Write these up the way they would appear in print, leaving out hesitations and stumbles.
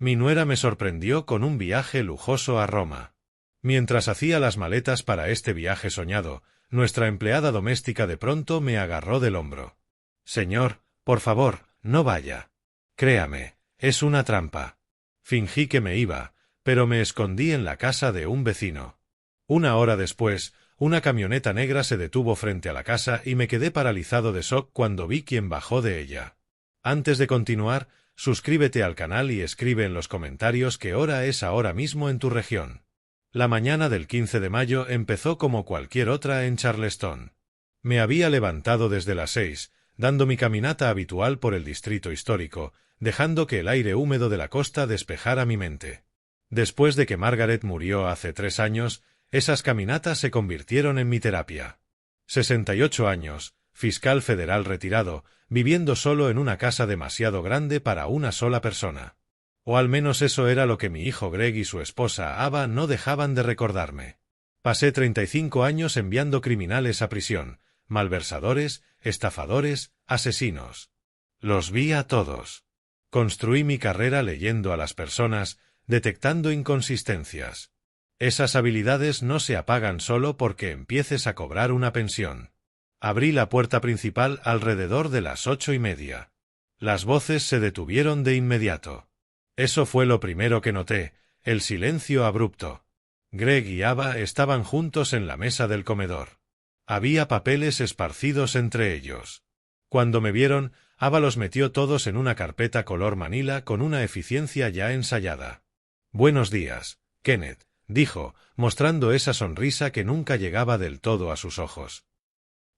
Mi nuera me sorprendió con un viaje lujoso a Roma. Mientras hacía las maletas para este viaje soñado, nuestra empleada doméstica de pronto me agarró del hombro. Señor, por favor, no vaya. Créame, es una trampa. Fingí que me iba, pero me escondí en la casa de un vecino. Una hora después, una camioneta negra se detuvo frente a la casa y me quedé paralizado de shock cuando vi quién bajó de ella. Antes de continuar, suscríbete al canal y escribe en los comentarios qué hora es ahora mismo en tu región. La mañana del 15 de mayo empezó como cualquier otra en Charleston. Me había levantado desde las 6, dando mi caminata habitual por el distrito histórico, dejando que el aire húmedo de la costa despejara mi mente. Después de que Margaret murió hace 3 años, esas caminatas se convirtieron en mi terapia. 68 años, fiscal federal retirado, viviendo solo en una casa demasiado grande para una sola persona. O al menos eso era lo que mi hijo Greg y su esposa Ava no dejaban de recordarme. Pasé 35 años enviando criminales a prisión, malversadores, estafadores, asesinos. Los vi a todos. Construí mi carrera leyendo a las personas, detectando inconsistencias. Esas habilidades no se apagan solo porque empieces a cobrar una pensión. Abrí la puerta principal alrededor de las 8:30. Las voces se detuvieron de inmediato. Eso fue lo primero que noté, el silencio abrupto. Greg y Ava estaban juntos en la mesa del comedor. Había papeles esparcidos entre ellos. Cuando me vieron, Ava los metió todos en una carpeta color manila con una eficiencia ya ensayada. «Buenos días, Kenneth», dijo, mostrando esa sonrisa que nunca llegaba del todo a sus ojos.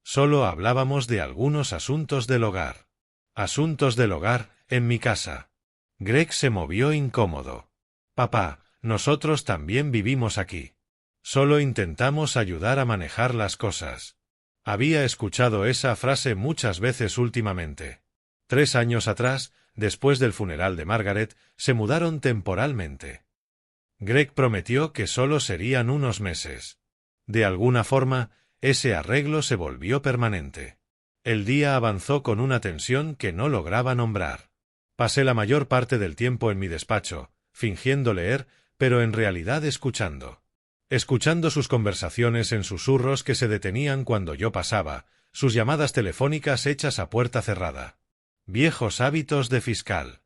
Solo hablábamos de algunos asuntos del hogar. Asuntos del hogar, en mi casa. Greg se movió incómodo. «Papá, nosotros también vivimos aquí. Solo intentamos ayudar a manejar las cosas». Había escuchado esa frase muchas veces últimamente. 3 años atrás, después del funeral de Margaret, se mudaron temporalmente. Greg prometió que solo serían unos meses. De alguna forma, ese arreglo se volvió permanente. El día avanzó con una tensión que no lograba nombrar. Pasé la mayor parte del tiempo en mi despacho, fingiendo leer, pero en realidad escuchando. Escuchando sus conversaciones en susurros que se detenían cuando yo pasaba, sus llamadas telefónicas hechas a puerta cerrada. Viejos hábitos de fiscal.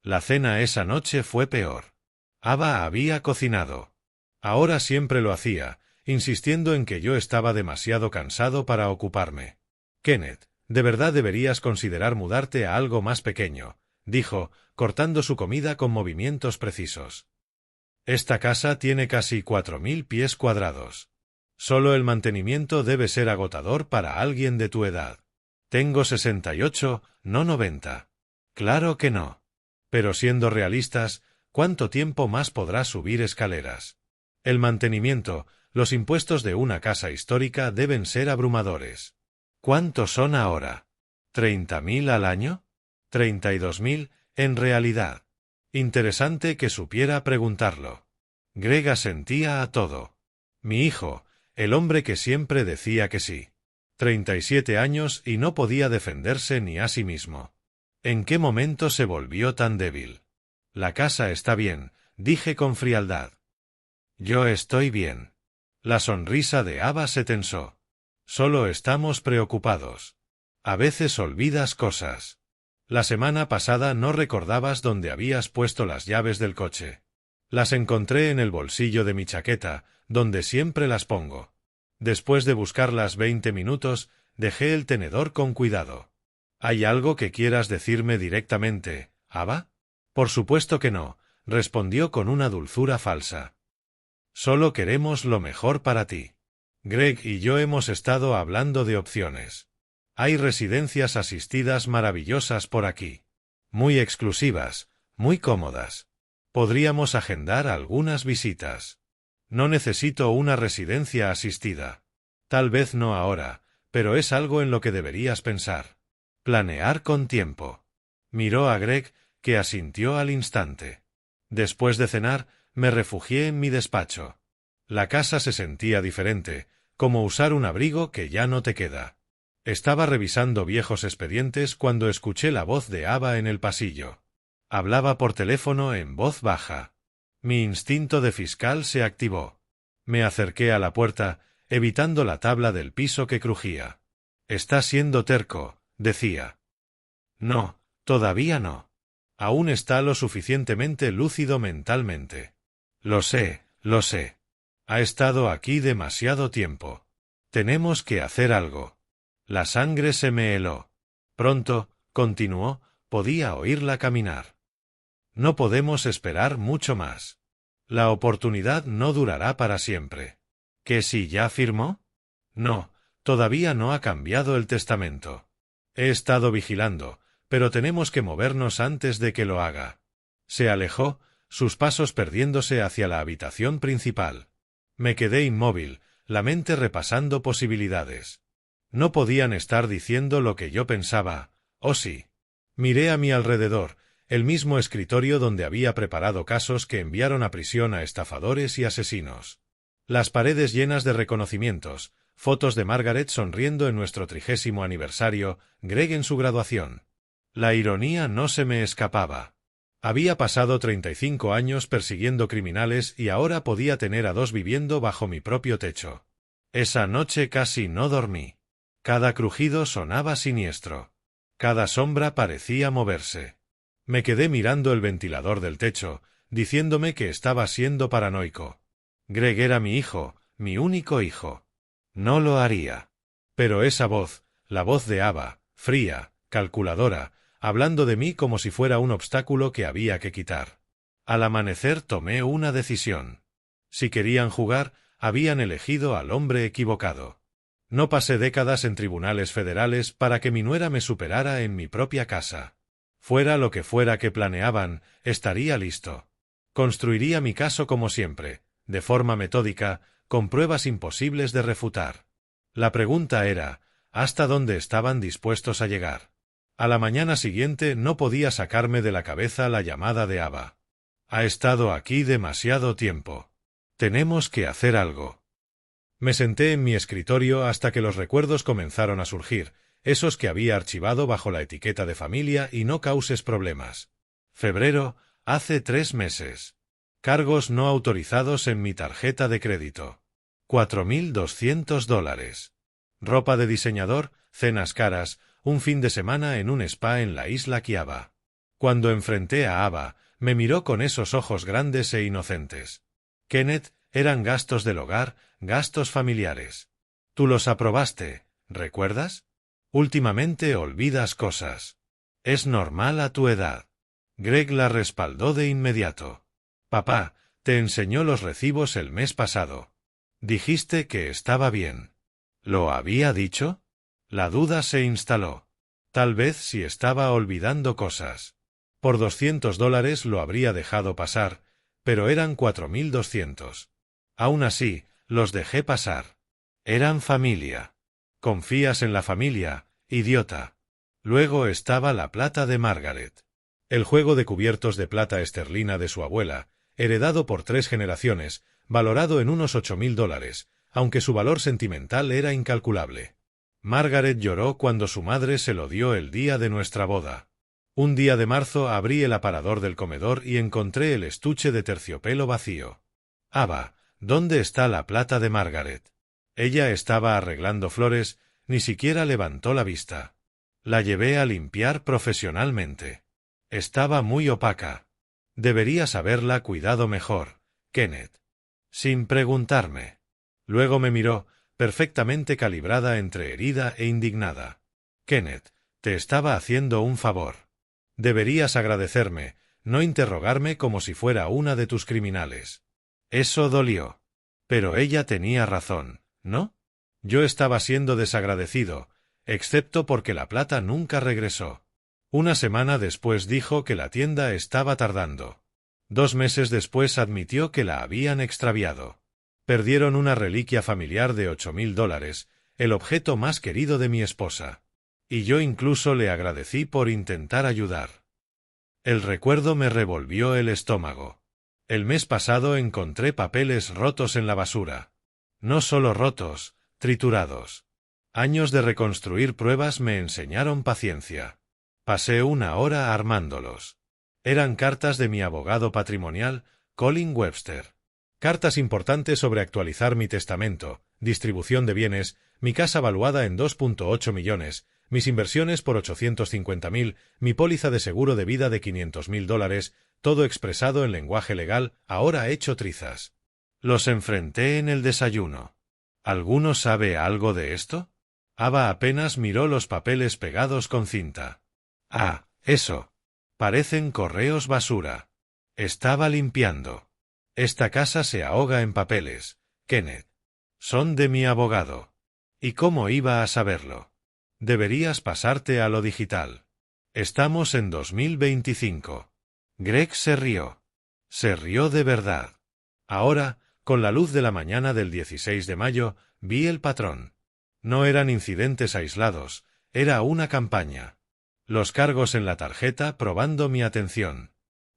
La cena esa noche fue peor. Ava había cocinado. Ahora siempre lo hacía, insistiendo en que yo estaba demasiado cansado para ocuparme. «Kenneth, de verdad deberías considerar mudarte a algo más pequeño», dijo, cortando su comida con movimientos precisos. «Esta casa tiene casi 4000 pies cuadrados. Solo el mantenimiento debe ser agotador para alguien de tu edad. Tengo 68, no 90. Claro que no. Pero siendo realistas, ¿cuánto tiempo más podrás subir escaleras? El mantenimiento, los impuestos de una casa histórica deben ser abrumadores. ¿Cuántos son ahora? ¿30.000 al año? 32.000, en realidad. Interesante que supiera preguntarlo. Greg asentía a todo. Mi hijo, el hombre que siempre decía que sí. 37 años y no podía defenderse ni a sí mismo. ¿En qué momento se volvió tan débil? La casa está bien, dije con frialdad. Yo estoy bien. La sonrisa de Ava se tensó. Solo estamos preocupados. A veces olvidas cosas. La semana pasada no recordabas dónde habías puesto las llaves del coche. Las encontré en el bolsillo de mi chaqueta, donde siempre las pongo. Después de buscarlas 20 minutos, dejé el tenedor con cuidado. ¿Hay algo que quieras decirme directamente, Ava? Por supuesto que no, respondió con una dulzura falsa. Solo queremos lo mejor para ti. Greg y yo hemos estado hablando de opciones. Hay residencias asistidas maravillosas por aquí. Muy exclusivas, muy cómodas. Podríamos agendar algunas visitas. No necesito una residencia asistida. Tal vez no ahora, pero es algo en lo que deberías pensar. Planear con tiempo. Miró a Greg, que asintió al instante. Después de cenar, me refugié en mi despacho. La casa se sentía diferente, como usar un abrigo que ya no te queda. Estaba revisando viejos expedientes cuando escuché la voz de Ava en el pasillo. Hablaba por teléfono en voz baja. Mi instinto de fiscal se activó. Me acerqué a la puerta, evitando la tabla del piso que crujía. «Está siendo terco», decía. «No, todavía no. Aún está lo suficientemente lúcido mentalmente. Lo sé, lo sé. Ha estado aquí demasiado tiempo. Tenemos que hacer algo». La sangre se me heló. Pronto, continuó, podía oírla caminar. «No podemos esperar mucho más. La oportunidad no durará para siempre». ¿Que si ya firmó? No, todavía no ha cambiado el testamento. He estado vigilando, pero tenemos que movernos antes de que lo haga. Se alejó, sus pasos perdiéndose hacia la habitación principal. Me quedé inmóvil, la mente repasando posibilidades. No podían estar diciendo lo que yo pensaba, ¿o sí? Miré a mi alrededor, el mismo escritorio donde había preparado casos que enviaron a prisión a estafadores y asesinos. Las paredes llenas de reconocimientos, fotos de Margaret sonriendo en nuestro 30º aniversario, Greg en su graduación. La ironía no se me escapaba. Había pasado 35 años persiguiendo criminales y ahora podía tener a 2 viviendo bajo mi propio techo. Esa noche casi no dormí. Cada crujido sonaba siniestro. Cada sombra parecía moverse. Me quedé mirando el ventilador del techo, diciéndome que estaba siendo paranoico. Greg era mi hijo, mi único hijo. No lo haría. Pero esa voz, la voz de Ava, fría, calculadora, hablando de mí como si fuera un obstáculo que había que quitar. Al amanecer tomé una decisión. Si querían jugar, habían elegido al hombre equivocado. No pasé décadas en tribunales federales para que mi nuera me superara en mi propia casa. Fuera lo que fuera que planeaban, estaría listo. Construiría mi caso como siempre, de forma metódica, con pruebas imposibles de refutar. La pregunta era, ¿hasta dónde estaban dispuestos a llegar? A la mañana siguiente no podía sacarme de la cabeza la llamada de Ava. «Ha estado aquí demasiado tiempo. Tenemos que hacer algo». Me senté en mi escritorio hasta que los recuerdos comenzaron a surgir, esos que había archivado bajo la etiqueta de familia y no causes problemas. Febrero, hace 3 meses. Cargos no autorizados en mi tarjeta de crédito. $4.200. Ropa de diseñador, cenas caras, un fin de semana en un spa en la isla Kiava. Cuando enfrenté a Ava, me miró con esos ojos grandes e inocentes. Kenneth, eran gastos del hogar, gastos familiares. Tú los aprobaste, ¿recuerdas? Últimamente olvidas cosas. Es normal a tu edad. Greg la respaldó de inmediato. Papá, te enseñó los recibos el mes pasado. Dijiste que estaba bien. ¿Lo había dicho? La duda se instaló. Tal vez si estaba olvidando cosas. Por $200 lo habría dejado pasar, pero eran 4.200. Aún así, los dejé pasar. Eran familia. Confías en la familia, idiota. Luego estaba la plata de Margaret. El juego de cubiertos de plata esterlina de su abuela, heredado por 3 generaciones, valorado en unos $8.000, aunque su valor sentimental era incalculable. Margaret lloró cuando su madre se lo dio el día de nuestra boda. Un día de marzo abrí el aparador del comedor y encontré el estuche de terciopelo vacío. Ava, ¿dónde está la plata de Margaret? Ella estaba arreglando flores, ni siquiera levantó la vista. La llevé a limpiar profesionalmente. Estaba muy opaca. Deberías haberla cuidado mejor, Kenneth. Sin preguntarme. Luego me miró, perfectamente calibrada entre herida e indignada. Kenneth, te estaba haciendo un favor. Deberías agradecerme, no interrogarme como si fuera una de tus criminales. Eso dolió. Pero ella tenía razón, ¿no? Yo estaba siendo desagradecido, excepto porque la plata nunca regresó. Una semana después dijo que la tienda estaba tardando. 2 meses después admitió que la habían extraviado. Perdieron una reliquia familiar de $8.000, el objeto más querido de mi esposa. Y yo incluso le agradecí por intentar ayudar. El recuerdo me revolvió el estómago. El mes pasado encontré papeles rotos en la basura. No solo rotos, triturados. Años de reconstruir pruebas me enseñaron paciencia. Pasé 1 hora armándolos. Eran cartas de mi abogado patrimonial, Colin Webster. Cartas importantes sobre actualizar mi testamento, distribución de bienes, mi casa valuada en 2,8 millones, mis inversiones por 850.000, mi póliza de seguro de vida de $500.000, todo expresado en lenguaje legal, ahora hecho trizas. Los enfrenté en el desayuno. ¿Alguno sabe algo de esto? Ava apenas miró los papeles pegados con cinta. Ah, eso. Parecen correos basura. Estaba limpiando. Esta casa se ahoga en papeles, Kenneth. Son de mi abogado. ¿Y cómo iba a saberlo? Deberías pasarte a lo digital. Estamos en 2025. Greg se rió. Se rió de verdad. Ahora, con la luz de la mañana del 16 de mayo, vi el patrón. No eran incidentes aislados, era una campaña. Los cargos en la tarjeta probando mi atención.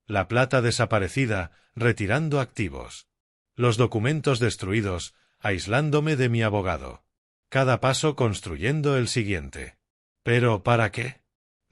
La plata desaparecida, retirando activos. Los documentos destruidos, aislándome de mi abogado. Cada paso construyendo el siguiente. ¿Pero para qué?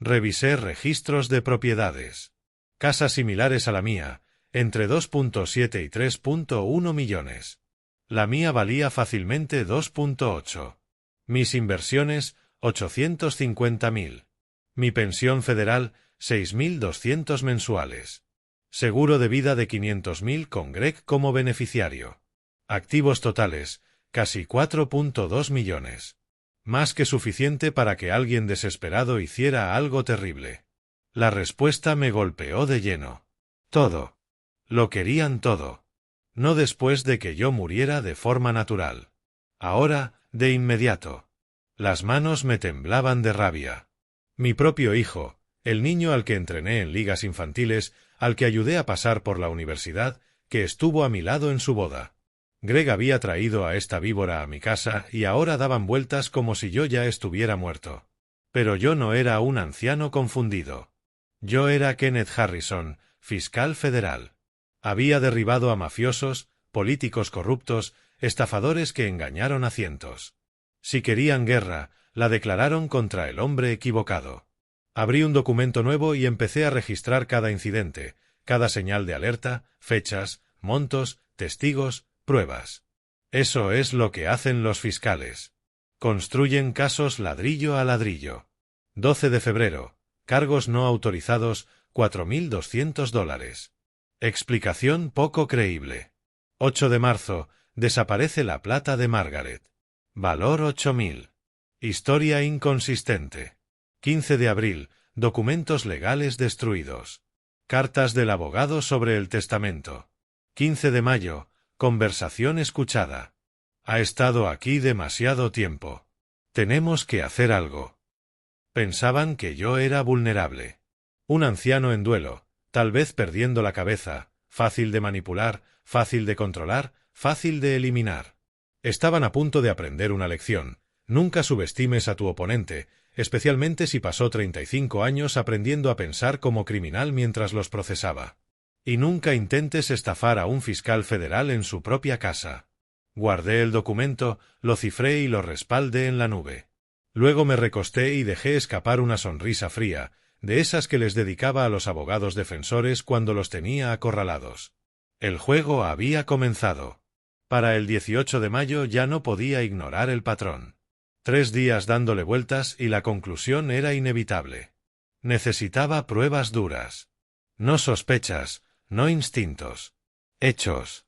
Revisé registros de propiedades. Casas similares a la mía, entre 2,7 y 3,1 millones. La mía valía fácilmente 2,8. Mis inversiones, 850.000. Mi pensión federal, 6.200 mensuales. Seguro de vida de 500.000 con Greg como beneficiario. Activos totales, casi 4,2 millones. Más que suficiente para que alguien desesperado hiciera algo terrible. La respuesta me golpeó de lleno. Todo. Lo querían todo. No después de que yo muriera de forma natural. Ahora, de inmediato. Las manos me temblaban de rabia. Mi propio hijo, el niño al que entrené en ligas infantiles, al que ayudé a pasar por la universidad, que estuvo a mi lado en su boda. Greg había traído a esta víbora a mi casa y ahora daban vueltas como si yo ya estuviera muerto. Pero yo no era un anciano confundido. Yo era Kenneth Harrison, fiscal federal. Había derribado a mafiosos, políticos corruptos, estafadores que engañaron a cientos. Si querían guerra, la declararon contra el hombre equivocado. Abrí un documento nuevo y empecé a registrar cada incidente, cada señal de alerta, fechas, montos, testigos, pruebas. Eso es lo que hacen los fiscales. Construyen casos ladrillo a ladrillo. 12 de febrero. Cargos no autorizados, $4.200. Explicación poco creíble. 8 de marzo. Desaparece la plata de Margaret. Valor 8.000. Historia inconsistente. 15 de abril. Documentos legales destruidos. Cartas del abogado sobre el testamento. 15 de mayo. Conversación escuchada. Ha estado aquí demasiado tiempo. Tenemos que hacer algo. Pensaban que yo era vulnerable. Un anciano en duelo, tal vez perdiendo la cabeza, fácil de manipular, fácil de controlar, fácil de eliminar. Estaban a punto de aprender una lección. Nunca subestimes a tu oponente, especialmente si pasó 35 años aprendiendo a pensar como criminal mientras los procesaba. Y nunca intentes estafar a un fiscal federal en su propia casa. Guardé el documento, lo cifré y lo respaldé en la nube. Luego me recosté y dejé escapar una sonrisa fría, de esas que les dedicaba a los abogados defensores cuando los tenía acorralados. El juego había comenzado. Para el 18 de mayo ya no podía ignorar el patrón. 3 días dándole vueltas y la conclusión era inevitable. Necesitaba pruebas duras. No sospechas, no instintos. Hechos.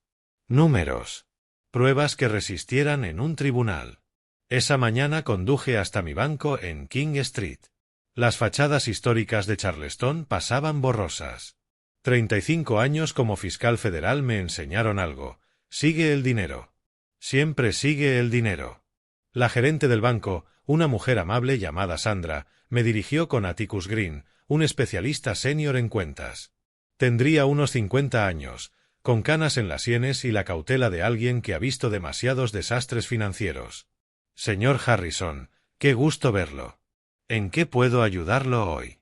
Números. Pruebas que resistieran en un tribunal. Esa mañana conduje hasta mi banco en King Street. Las fachadas históricas de Charleston pasaban borrosas. 35 años como fiscal federal me enseñaron algo. Sigue el dinero. Siempre sigue el dinero. La gerente del banco, una mujer amable llamada Sandra, me dirigió con Atticus Green, un especialista senior en cuentas. Tendría unos 50 años, con canas en las sienes y la cautela de alguien que ha visto demasiados desastres financieros. Señor Harrison, qué gusto verlo. ¿En qué puedo ayudarlo hoy?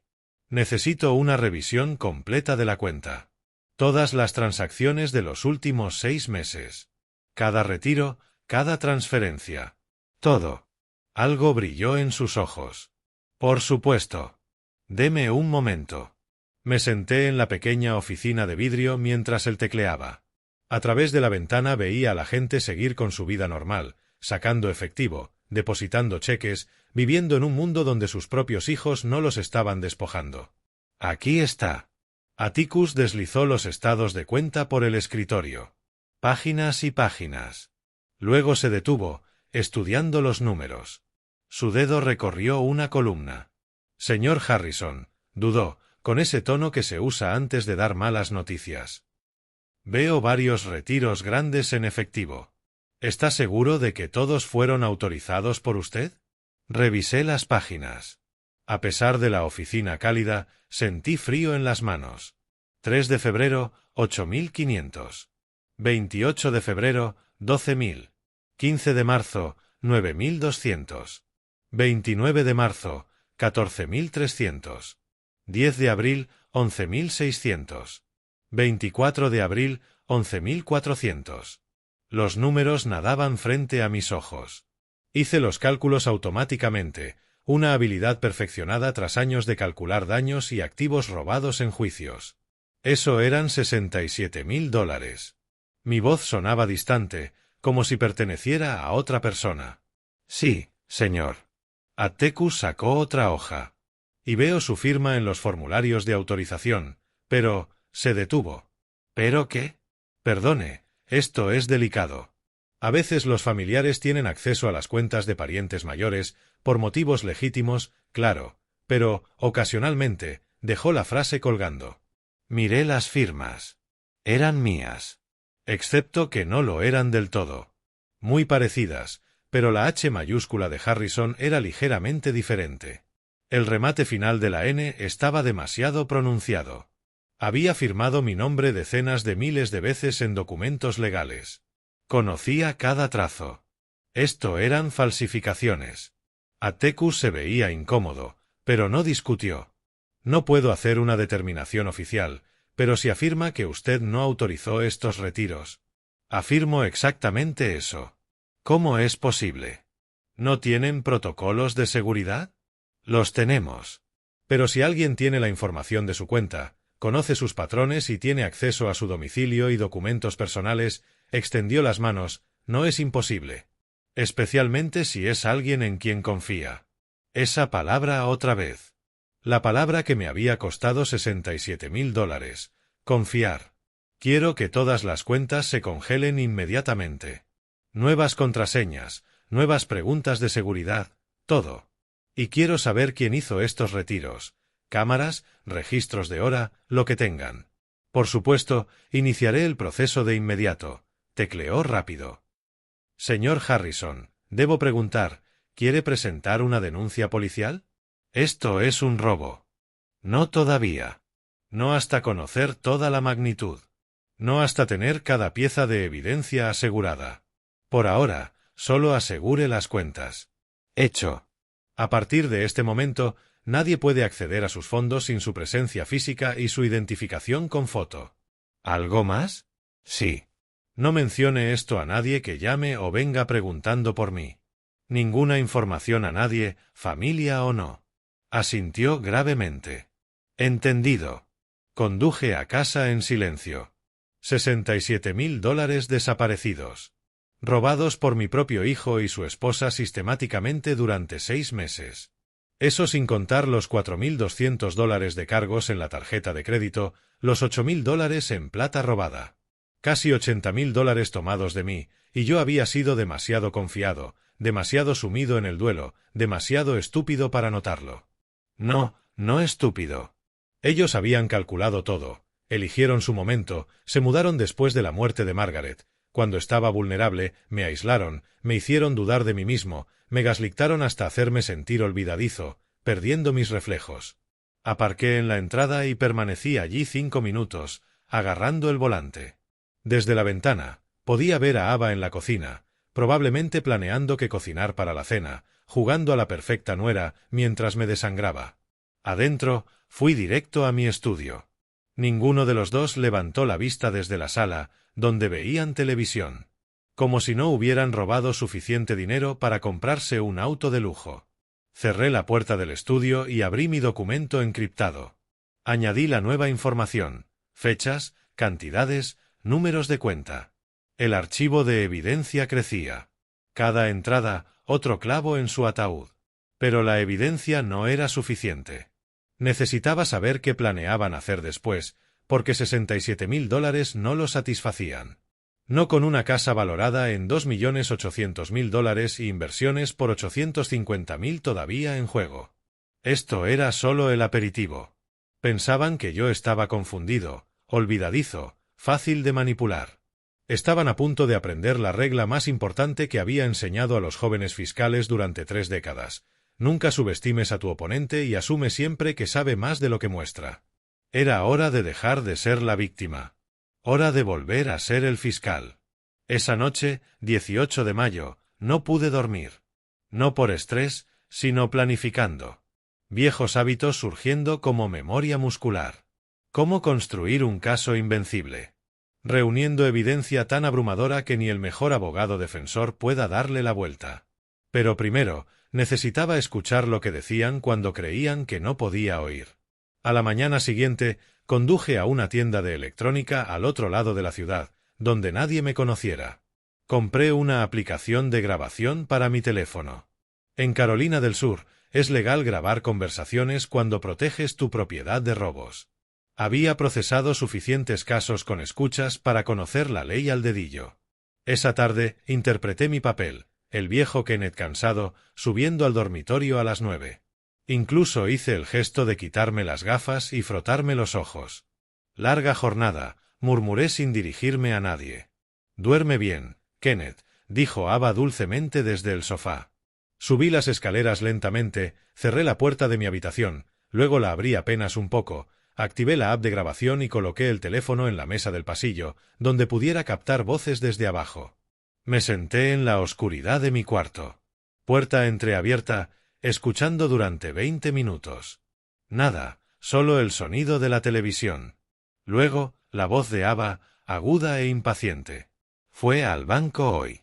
Necesito una revisión completa de la cuenta. Todas las transacciones de los últimos 6 meses. Cada retiro, cada transferencia. Todo. Algo brilló en sus ojos. Por supuesto. Deme un momento. Me senté en la pequeña oficina de vidrio mientras él tecleaba. A través de la ventana veía a la gente seguir con su vida normal, sacando efectivo, depositando cheques, viviendo en un mundo donde sus propios hijos no los estaban despojando. Aquí está. Atticus deslizó los estados de cuenta por el escritorio. Páginas y páginas. Luego se detuvo, estudiando los números. Su dedo recorrió una columna. Señor Harrison, dudó, con ese tono que se usa antes de dar malas noticias. Veo varios retiros grandes en efectivo. ¿Está seguro de que todos fueron autorizados por usted? Revisé las páginas. A pesar de la oficina cálida, sentí frío en las manos. 3 de febrero, 8.500. 28 de febrero, 12.000. 15 de marzo, 9.200. 29 de marzo, 14.300. 10 de abril, 11.600. 24 de abril, 11.400. Los números nadaban frente a mis ojos. Hice los cálculos automáticamente, una habilidad perfeccionada tras años de calcular daños y activos robados en juicios. Eso eran $67.000. Mi voz sonaba distante, como si perteneciera a otra persona. Sí, señor. Atticus sacó otra hoja. Y veo su firma en los formularios de autorización, pero se detuvo. ¿Pero qué? Perdone, esto es delicado. A veces los familiares tienen acceso a las cuentas de parientes mayores, por motivos legítimos, claro, pero, ocasionalmente, dejó la frase colgando. Miré las firmas. Eran mías. Excepto que no lo eran del todo. Muy parecidas, pero la H mayúscula de Harrison era ligeramente diferente. El remate final de la N estaba demasiado pronunciado. Había firmado mi nombre decenas de miles de veces en documentos legales. Conocía cada trazo. Esto eran falsificaciones. Atticus se veía incómodo, pero no discutió. No puedo hacer una determinación oficial, pero si afirma que usted no autorizó estos retiros. Afirmo exactamente eso. ¿Cómo es posible? ¿No tienen protocolos de seguridad? Los tenemos. Pero si alguien tiene la información de su cuenta, conoce sus patrones y tiene acceso a su domicilio y documentos personales, extendió las manos, no es imposible. Especialmente si es alguien en quien confía. Esa palabra otra vez. La palabra que me había costado $67.000. Confiar. Quiero que todas las cuentas se congelen inmediatamente. Nuevas contraseñas, nuevas preguntas de seguridad, todo. Y quiero saber quién hizo estos retiros. Cámaras, registros de hora, lo que tengan. Por supuesto, iniciaré el proceso de inmediato. Tecleó rápido. Señor Harrison, debo preguntar, ¿quiere presentar una denuncia policial? Esto es un robo. No todavía. No hasta conocer toda la magnitud. No hasta tener cada pieza de evidencia asegurada. Por ahora, solo asegure las cuentas. Hecho. A partir de este momento, nadie puede acceder a sus fondos sin su presencia física y su identificación con foto. ¿Algo más? Sí. No mencione esto a nadie que llame o venga preguntando por mí. Ninguna información a nadie, familia o no. Asintió gravemente. Entendido. Conduje a casa en silencio. $67.000 desaparecidos. Robados por mi propio hijo y su esposa sistemáticamente durante 6 meses. Eso sin contar los $4.200 de cargos en la tarjeta de crédito, los $8.000 en plata robada. Casi $80.000 tomados de mí, y yo había sido demasiado confiado, demasiado sumido en el duelo, demasiado estúpido para notarlo. No estúpido. Ellos habían calculado todo, eligieron su momento, se mudaron después de la muerte de Margaret. Cuando estaba vulnerable, me aislaron, me hicieron dudar de mí mismo, me gaslictaron hasta hacerme sentir olvidadizo, perdiendo mis reflejos. Aparqué en la entrada y permanecí allí 5 minutos, agarrando el volante. Desde la ventana, podía ver a Ava en la cocina, probablemente planeando qué cocinar para la cena, jugando a la perfecta nuera mientras me desangraba. Adentro, fui directo a mi estudio. Ninguno de los dos levantó la vista desde la sala, donde veían televisión. Como si no hubieran robado suficiente dinero para comprarse un auto de lujo. Cerré la puerta del estudio y abrí mi documento encriptado. Añadí la nueva información, fechas, cantidades, números de cuenta. El archivo de evidencia crecía. Cada entrada, otro clavo en su ataúd. Pero la evidencia no era suficiente. Necesitaba saber qué planeaban hacer después, porque $67.000 no lo satisfacían. No con una casa valorada en $2.800.000 y inversiones por $850.000 todavía en juego. Esto era solo el aperitivo. Pensaban que yo estaba confundido, olvidadizo, fácil de manipular. Estaban a punto de aprender la regla más importante que había enseñado a los jóvenes fiscales durante 3 décadas. Nunca subestimes a tu oponente y asume siempre que sabe más de lo que muestra. Era hora de dejar de ser la víctima. Hora de volver a ser el fiscal. Esa noche, 18 de mayo, no pude dormir. No por estrés, sino planificando. Viejos hábitos surgiendo como memoria muscular. ¿Cómo construir un caso invencible? Reuniendo evidencia tan abrumadora que ni el mejor abogado defensor pueda darle la vuelta. Pero primero, necesitaba escuchar lo que decían cuando creían que no podía oír. A la mañana siguiente, conduje a una tienda de electrónica al otro lado de la ciudad, donde nadie me conociera. Compré una aplicación de grabación para mi teléfono. En Carolina del Sur, es legal grabar conversaciones cuando proteges tu propiedad de robos. Había procesado suficientes casos con escuchas para conocer la ley al dedillo. Esa tarde, interpreté mi papel, el viejo Kenneth cansado, subiendo al dormitorio a las 9. Incluso hice el gesto de quitarme las gafas y frotarme los ojos. Larga jornada, murmuré sin dirigirme a nadie. Duerme bien, Kenneth, dijo Ava dulcemente desde el sofá. Subí las escaleras lentamente, cerré la puerta de mi habitación, luego la abrí apenas un poco, activé la app de grabación y coloqué el teléfono en la mesa del pasillo, donde pudiera captar voces desde abajo. Me senté en la oscuridad de mi cuarto. Puerta entreabierta, escuchando durante 20 minutos. Nada, solo el sonido de la televisión. Luego, la voz de Ava, aguda e impaciente. Fue al banco hoy.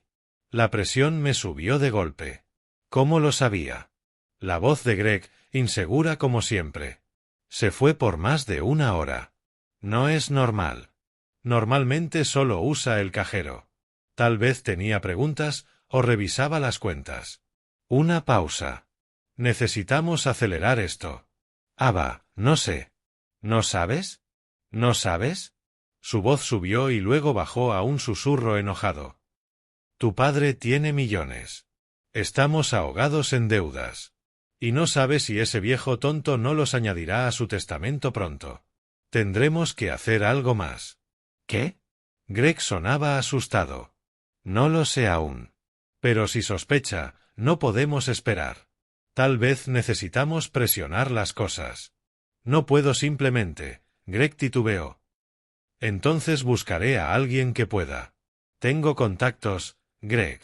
La presión me subió de golpe. ¿Cómo lo sabía? La voz de Greg, insegura como siempre. Se fue por más de 1 hora. No es normal. Normalmente solo usa el cajero. Tal vez tenía preguntas o revisaba las cuentas. Una pausa. Necesitamos acelerar esto. Ava, no sé. ¿No sabes? ¿No sabes? Su voz subió y luego bajó a un susurro enojado. Tu padre tiene millones. Estamos ahogados en deudas. Y no sabe si ese viejo tonto no los añadirá a su testamento pronto. Tendremos que hacer algo más. ¿Qué? Greg sonaba asustado. No lo sé aún. Pero si sospecha, no podemos esperar. Tal vez necesitamos presionar las cosas. No puedo simplemente, Greg titubeó. Entonces buscaré a alguien que pueda. Tengo contactos, Greg.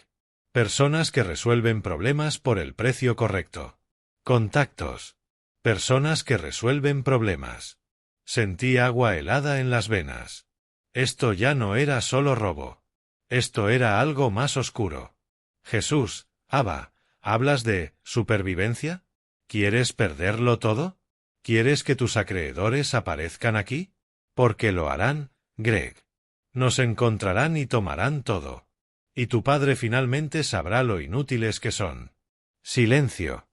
Personas que resuelven problemas por el precio correcto. Contactos. Personas que resuelven problemas. Sentí agua helada en las venas. Esto ya no era solo robo. Esto era algo más oscuro. Jesús, Ava, ¿hablas de supervivencia? ¿Quieres perderlo todo? ¿Quieres que tus acreedores aparezcan aquí? Porque lo harán, Greg. Nos encontrarán y tomarán todo. Y tu padre finalmente sabrá lo inútiles que son. Silencio.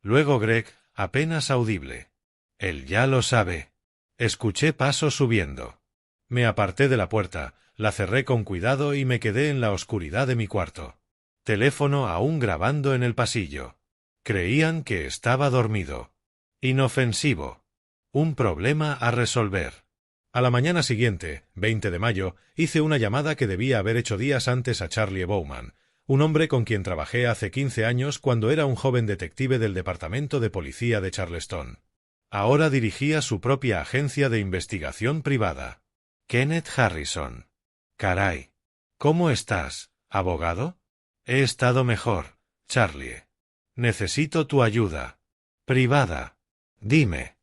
Luego Greg, apenas audible. Él ya lo sabe. Escuché pasos subiendo. Me aparté de la puerta, la cerré con cuidado y me quedé en la oscuridad de mi cuarto. Teléfono aún grabando en el pasillo. Creían que estaba dormido. Inofensivo. Un problema a resolver. A la mañana siguiente, 20 de mayo, hice una llamada que debía haber hecho días antes a Charlie Bowman, un hombre con quien trabajé hace 15 años cuando era un joven detective del Departamento de Policía de Charleston. Ahora dirigía su propia agencia de investigación privada. Kenneth Harrison. Caray. ¿Cómo estás, abogado? He estado mejor, Charlie. Necesito tu ayuda. Privada. Dime.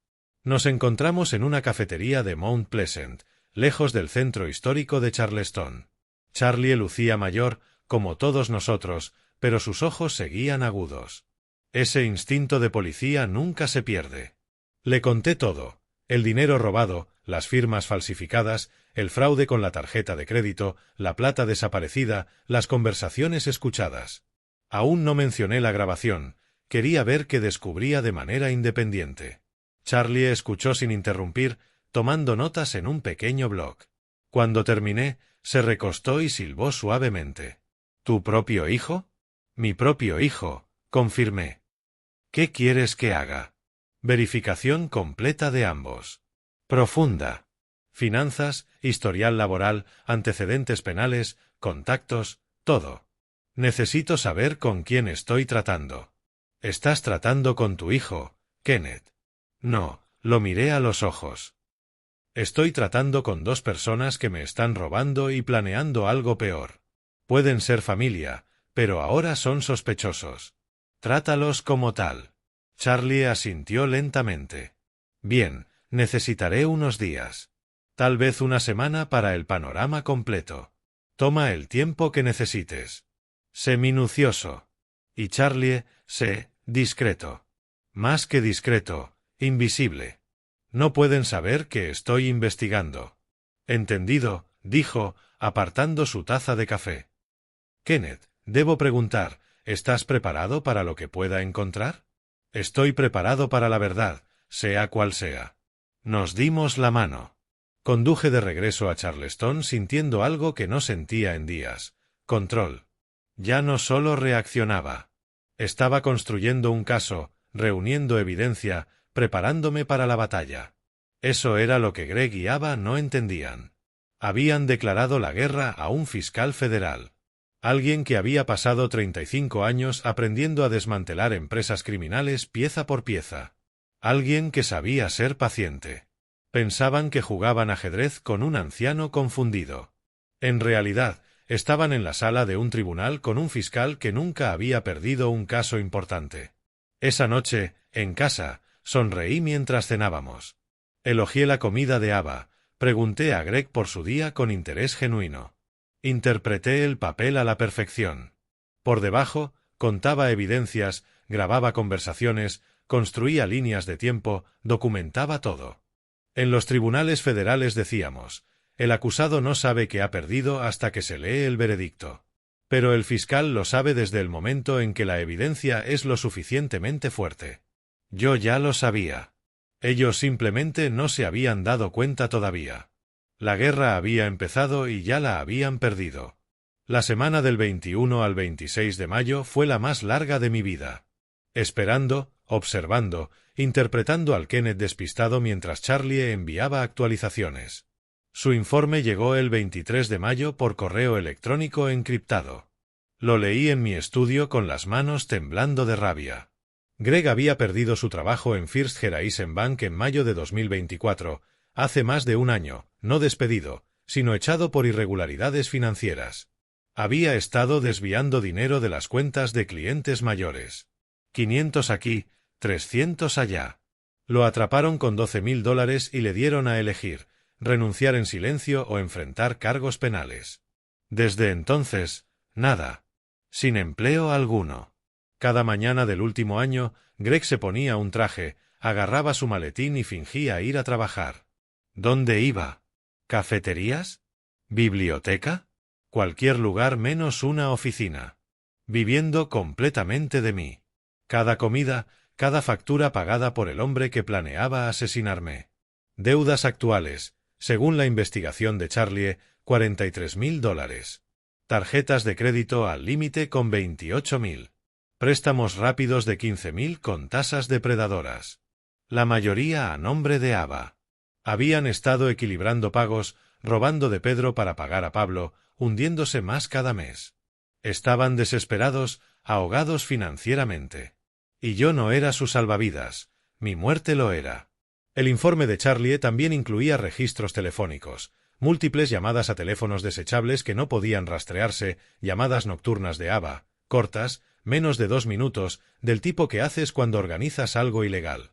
Nos encontramos en una cafetería de Mount Pleasant, lejos del centro histórico de Charleston. Charlie lucía mayor, como todos nosotros, pero sus ojos seguían agudos. Ese instinto de policía nunca se pierde. Le conté todo. El dinero robado, las firmas falsificadas, el fraude con la tarjeta de crédito, la plata desaparecida, las conversaciones escuchadas. Aún no mencioné la grabación. Quería ver qué descubría de manera independiente. Charlie escuchó sin interrumpir, tomando notas en un pequeño bloc. Cuando terminé, se recostó y silbó suavemente. ¿Tu propio hijo? Mi propio hijo, confirmé. ¿Qué quieres que haga? Verificación completa de ambos. Profunda. Finanzas, historial laboral, antecedentes penales, contactos, todo. Necesito saber con quién estoy tratando. ¿Estás tratando con tu hijo, Kenneth? No, lo miré a los ojos. Estoy tratando con dos personas que me están robando y planeando algo peor. Pueden ser familia, pero ahora son sospechosos. Trátalos como tal. Charlie asintió lentamente. Bien, necesitaré unos días. Tal vez una semana para el panorama completo. Toma el tiempo que necesites. Sé minucioso. Y Charlie, sé discreto. Más que discreto, invisible. No pueden saber que estoy investigando. Entendido, dijo, apartando su taza de café. Kenneth, debo preguntar, ¿estás preparado para lo que pueda encontrar? Estoy preparado para la verdad, sea cual sea. Nos dimos la mano. Conduje de regreso a Charleston sintiendo algo que no sentía en días. Control. Ya no solo reaccionaba. Estaba construyendo un caso, reuniendo evidencia, preparándome para la batalla. Eso era lo que Greg y Ava no entendían. Habían declarado la guerra a un fiscal federal. Alguien que había pasado 35 años aprendiendo a desmantelar empresas criminales pieza por pieza. Alguien que sabía ser paciente. Pensaban que jugaban ajedrez con un anciano confundido. En realidad, estaban en la sala de un tribunal con un fiscal que nunca había perdido un caso importante. Esa noche, en casa, sonreí mientras cenábamos. Elogié la comida de Ava, pregunté a Greg por su día con interés genuino. Interpreté el papel a la perfección. Por debajo, contaba evidencias, grababa conversaciones, construía líneas de tiempo, documentaba todo. En los tribunales federales decíamos, el acusado no sabe que ha perdido hasta que se lee el veredicto. Pero el fiscal lo sabe desde el momento en que la evidencia es lo suficientemente fuerte. Yo ya lo sabía. Ellos simplemente no se habían dado cuenta todavía. La guerra había empezado y ya la habían perdido. La semana del 21 al 26 de mayo fue la más larga de mi vida. Esperando, observando, interpretando al Kenneth despistado mientras Charlie enviaba actualizaciones. Su informe llegó el 23 de mayo por correo electrónico encriptado. Lo leí en mi estudio con las manos temblando de rabia. Greg había perdido su trabajo en First Horizon Bank en mayo de 2024, hace más de un año, no despedido, sino echado por irregularidades financieras. Había estado desviando dinero de las cuentas de clientes mayores. 500 aquí, 300 allá. Lo atraparon con $12,000 y le dieron a elegir, renunciar en silencio o enfrentar cargos penales. Desde entonces, nada. Sin empleo alguno. Cada mañana del último año, Greg se ponía un traje, agarraba su maletín y fingía ir a trabajar. ¿Dónde iba? ¿Cafeterías? ¿Biblioteca? Cualquier lugar menos una oficina. Viviendo completamente de mí. Cada comida, cada factura pagada por el hombre que planeaba asesinarme. Deudas actuales, según la investigación de Charlie, $43,000. Tarjetas de crédito al límite con 28,000. Préstamos rápidos de 15,000 con tasas depredadoras. La mayoría a nombre de Ava. Habían estado equilibrando pagos, robando de Pedro para pagar a Pablo, hundiéndose más cada mes. Estaban desesperados, ahogados financieramente. Y yo no era su salvavidas, mi muerte lo era. El informe de Charlie también incluía registros telefónicos, múltiples llamadas a teléfonos desechables que no podían rastrearse, llamadas nocturnas de Ava, cortas, menos de 2 minutos, del tipo que haces cuando organizas algo ilegal.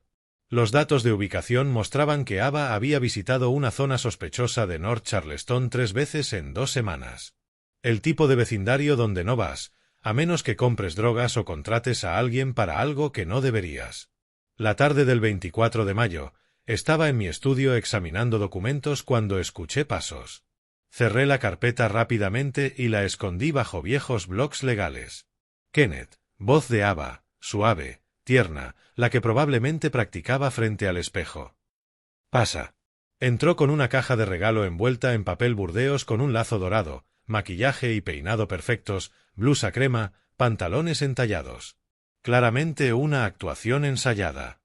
Los datos de ubicación mostraban que Ava había visitado una zona sospechosa de North Charleston 3 veces en 2 semanas. El tipo de vecindario donde no vas, a menos que compres drogas o contrates a alguien para algo que no deberías. La tarde del 24 de mayo, Estaba en mi estudio examinando documentos cuando escuché pasos. Cerré la carpeta rápidamente y la escondí bajo viejos blocs legales. Kenneth, voz de Ava, suave, tierna, la que probablemente practicaba frente al espejo. Pasa. Entró con una caja de regalo envuelta en papel burdeos con un lazo dorado, maquillaje y peinado perfectos, blusa crema, pantalones entallados. Claramente una actuación ensayada.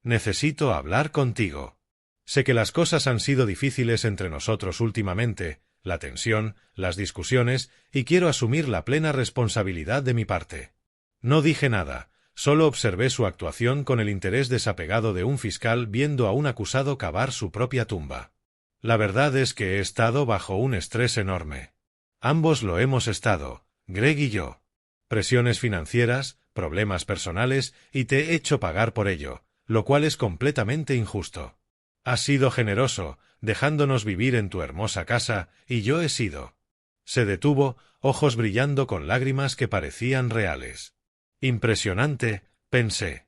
Necesito hablar contigo. Sé que las cosas han sido difíciles entre nosotros últimamente, la tensión, las discusiones, y quiero asumir la plena responsabilidad de mi parte. No dije nada, solo observé su actuación con el interés desapegado de un fiscal viendo a un acusado cavar su propia tumba. La verdad es que he estado bajo un estrés enorme. Ambos lo hemos estado, Greg y yo. Presiones financieras, problemas personales, y te he hecho pagar por ello, lo cual es completamente injusto. Has sido generoso, dejándonos vivir en tu hermosa casa, y yo he sido. Se detuvo, ojos brillando con lágrimas que parecían reales. Impresionante, pensé.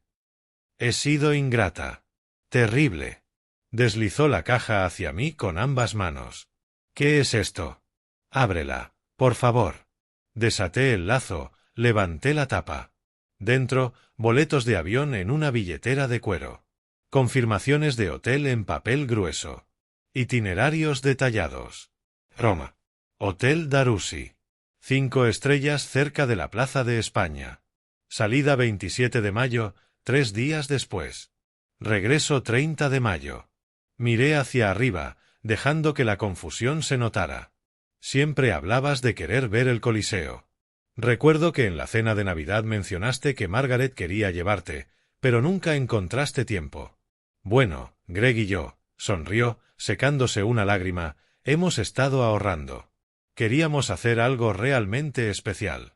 He sido ingrata. Terrible. Deslizó la caja hacia mí con ambas manos. ¿Qué es esto? Ábrela, por favor. Desaté el lazo, levanté la tapa. Dentro, boletos de avión en una billetera de cuero. Confirmaciones de hotel en papel grueso. Itinerarios detallados. Roma. Hotel Darusi. 5 estrellas cerca de la Plaza de España. Salida 27 de mayo, 3 días después. Regreso 30 de mayo. Miré hacia arriba, dejando que la confusión se notara. Siempre hablabas de querer ver el Coliseo. Recuerdo que en la cena de Navidad mencionaste que Margaret quería llevarte, pero nunca encontraste tiempo. Bueno, Greg y yo, sonrió, secándose una lágrima, hemos estado ahorrando. Queríamos hacer algo realmente especial.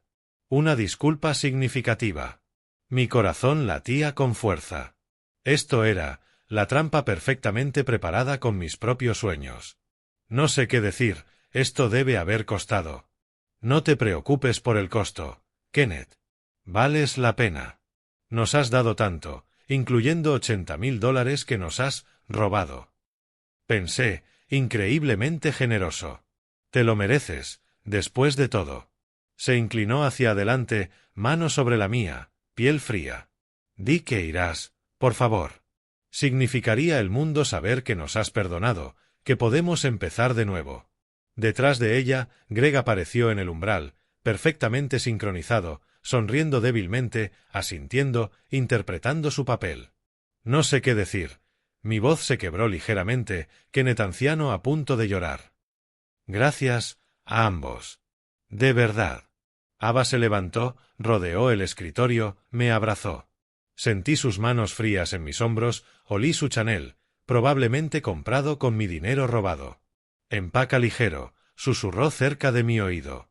Una disculpa significativa. Mi corazón latía con fuerza. Esto era, la trampa perfectamente preparada con mis propios sueños. No sé qué decir, esto debe haber costado. No te preocupes por el costo, Kenneth. Vales la pena. Nos has dado tanto, incluyendo $80,000 que nos has robado. Pensé, increíblemente generoso. Te lo mereces, después de todo. Se inclinó hacia adelante, mano sobre la mía, piel fría. Di que irás, por favor. Significaría el mundo saber que nos has perdonado, que podemos empezar de nuevo. Detrás de ella, Greg apareció en el umbral, perfectamente sincronizado, sonriendo débilmente, asintiendo, interpretando su papel. No sé qué decir. Mi voz se quebró ligeramente, Kenneth anciano a punto de llorar. Gracias, a ambos. De verdad. Ava se levantó, rodeó el escritorio, me abrazó. Sentí sus manos frías en mis hombros, olí su Chanel, probablemente comprado con mi dinero robado. Empaca ligero, susurró cerca de mi oído.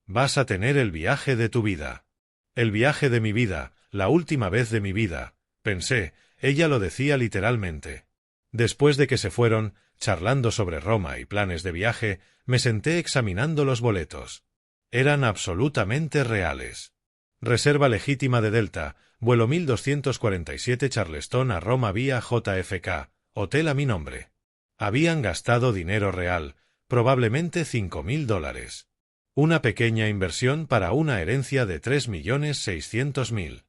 Vas a tener el viaje de tu vida. El viaje de mi vida, la última vez de mi vida, pensé, ella lo decía literalmente. Después de que se fueron, charlando sobre Roma y planes de viaje, me senté examinando los boletos. Eran absolutamente reales. Reserva legítima de Delta, vuelo 1247 Charleston a Roma vía JFK, hotel a mi nombre. Habían gastado dinero real, probablemente $5,000. Una pequeña inversión para una herencia de 3,600,000.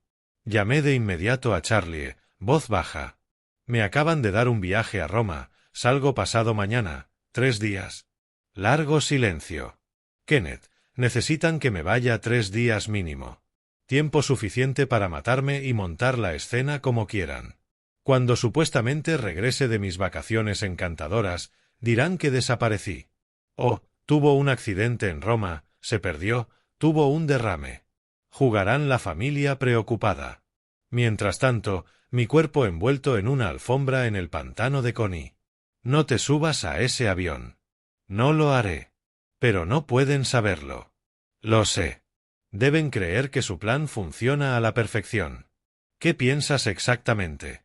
Llamé de inmediato a Charlie, voz baja. Me acaban de dar un viaje a Roma, salgo pasado mañana, 3 días. Largo silencio. Kenneth, necesitan que me vaya 3 días mínimo. Tiempo suficiente para matarme y montar la escena como quieran. Cuando supuestamente regrese de mis vacaciones encantadoras, dirán que desaparecí. Oh, tuvo un accidente en Roma, se perdió, tuvo un derrame. Jugarán la familia preocupada. Mientras tanto, mi cuerpo envuelto en una alfombra en el pantano de Coney. No te subas a ese avión. No lo haré. Pero no pueden saberlo. Lo sé. Deben creer que su plan funciona a la perfección. ¿Qué piensas exactamente?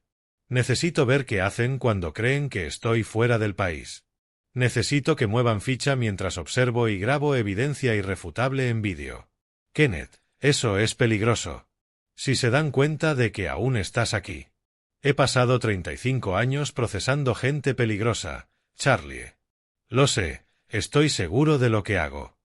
Necesito ver qué hacen cuando creen que estoy fuera del país. Necesito que muevan ficha mientras observo y grabo evidencia irrefutable en vídeo. Kenneth, eso es peligroso. Si se dan cuenta de que aún estás aquí. He pasado 35 años procesando gente peligrosa, Charlie. Lo sé, estoy seguro de lo que hago.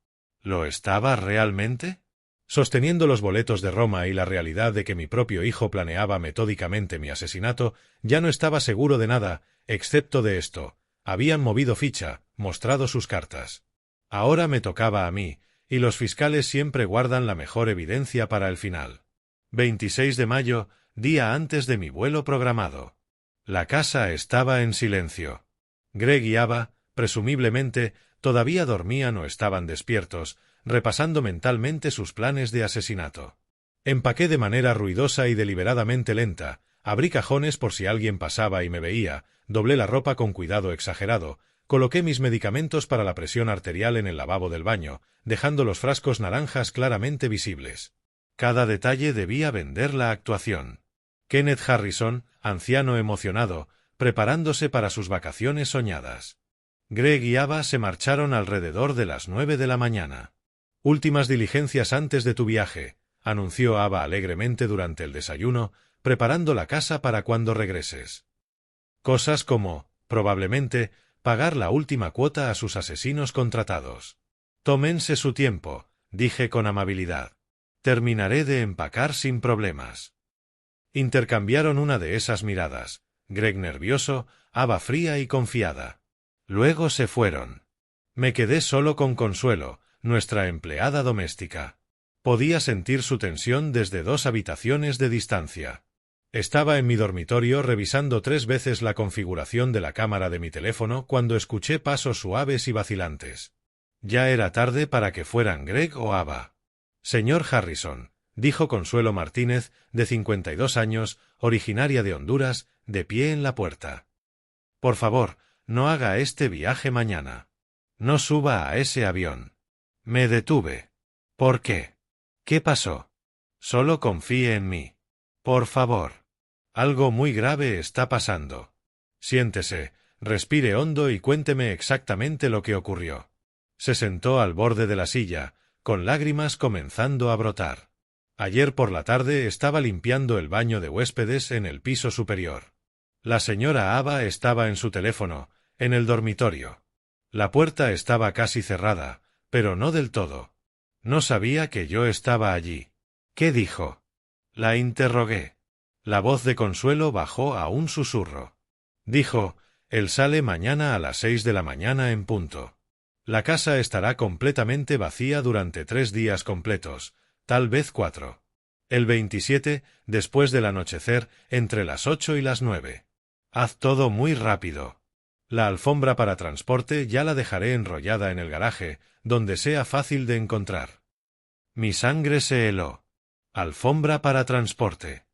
¿Lo estaba realmente? Sosteniendo los boletos de Roma y la realidad de que mi propio hijo planeaba metódicamente mi asesinato, ya no estaba seguro de nada, excepto de esto. Habían movido ficha, mostrado sus cartas. Ahora me tocaba a mí, y los fiscales siempre guardan la mejor evidencia para el final. 26 de mayo, día antes de mi vuelo programado. La casa estaba en silencio. Greg y Ava, presumiblemente, todavía dormían o estaban despiertos, repasando mentalmente sus planes de asesinato. Empaqué de manera ruidosa y deliberadamente lenta, abrí cajones por si alguien pasaba y me veía, doblé la ropa con cuidado exagerado, coloqué mis medicamentos para la presión arterial en el lavabo del baño, dejando los frascos naranjas claramente visibles. Cada detalle debía vender la actuación. Kenneth Harrison, anciano emocionado, preparándose para sus vacaciones soñadas. Greg y Ava se marcharon alrededor de las 9 de la mañana. Últimas diligencias antes de tu viaje, anunció Ava alegremente durante el desayuno, preparando la casa para cuando regreses. Cosas como, probablemente, pagar la última cuota a sus asesinos contratados. Tómense su tiempo, dije con amabilidad. Terminaré de empacar sin problemas. Intercambiaron una de esas miradas, Greg nervioso, Ava fría y confiada. Luego se fueron. Me quedé solo con Consuelo, nuestra empleada doméstica. Podía sentir su tensión desde 2 habitaciones de distancia. Estaba en mi dormitorio revisando 3 veces la configuración de la cámara de mi teléfono cuando escuché pasos suaves y vacilantes. Ya era tarde para que fueran Greg o Ava. Señor Harrison, dijo Consuelo Martínez, de 52 años, originaria de Honduras, de pie en la puerta. Por favor, no haga este viaje mañana. No suba a ese avión. Me detuve. ¿Por qué? ¿Qué pasó? Solo confíe en mí. Por favor. Algo muy grave está pasando. Siéntese, respire hondo y cuénteme exactamente lo que ocurrió. Se sentó al borde de la silla, con lágrimas comenzando a brotar. Ayer por la tarde estaba limpiando el baño de huéspedes en el piso superior. La señora Ava estaba en su teléfono, en el dormitorio. La puerta estaba casi cerrada, pero no del todo. No sabía que yo estaba allí. ¿Qué dijo? La interrogué. La voz de Consuelo bajó a un susurro. Dijo, él sale mañana a las 6 de la mañana en punto. La casa estará completamente vacía durante 3 días completos, tal vez 4. El 27, después del anochecer, entre las 8 y las 9. Haz todo muy rápido. La alfombra para transporte ya la dejaré enrollada en el garaje, donde sea fácil de encontrar. Mi sangre se heló. Alfombra para transporte.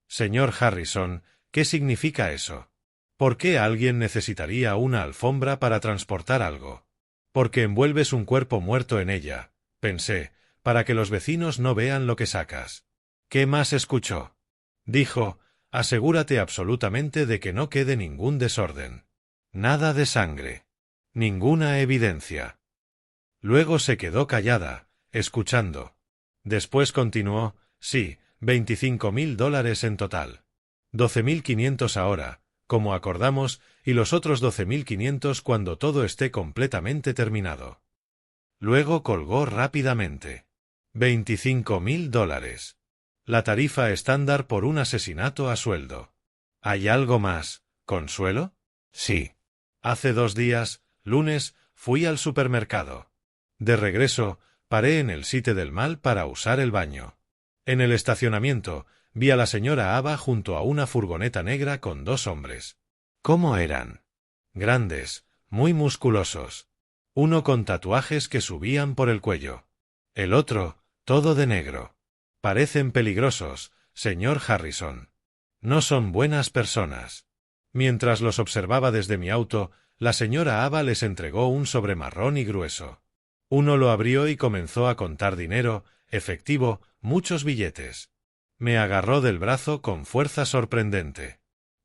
Señor Harrison, ¿qué significa eso? ¿Por qué alguien necesitaría una alfombra para transportar algo? Porque envuelves un cuerpo muerto en ella, pensé, para que los vecinos no vean lo que sacas. ¿Qué más escuchó? Dijo, asegúrate absolutamente de que no quede ningún desorden. Nada de sangre. Ninguna evidencia. Luego se quedó callada, escuchando. Después continuó, sí, $25.000 en total. 12.500 ahora, como acordamos, y los otros 12.500 cuando todo esté completamente terminado. Luego colgó rápidamente. $25.000. La tarifa estándar por un asesinato a sueldo. ¿Hay algo más, Consuelo? Sí. Hace 2 días, lunes, fui al supermercado. De regreso, paré en el sitio del mal para usar el baño. En el estacionamiento, vi a la señora Ava junto a una furgoneta negra con 2 hombres. ¿Cómo eran? Grandes, muy musculosos. Uno con tatuajes que subían por el cuello. El otro, todo de negro. Parecen peligrosos, señor Harrison. No son buenas personas. Mientras los observaba desde mi auto, la señora Ava les entregó un sobre marrón y grueso. Uno lo abrió y comenzó a contar dinero, efectivo, muchos billetes. Me agarró del brazo con fuerza sorprendente.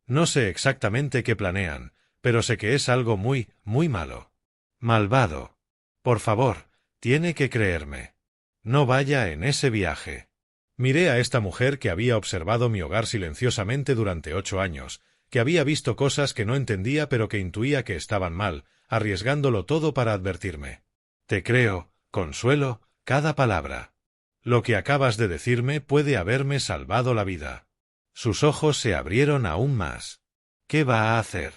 No sé exactamente qué planean, pero sé que es algo muy, muy malo. Malvado. Por favor, tiene que creerme. No vaya en ese viaje. Miré a esta mujer que había observado mi hogar silenciosamente durante 8 años, que había visto cosas que no entendía pero que intuía que estaban mal, arriesgándolo todo para advertirme. Te creo, Consuelo, cada palabra. Lo que acabas de decirme puede haberme salvado la vida. Sus ojos se abrieron aún más. ¿Qué va a hacer?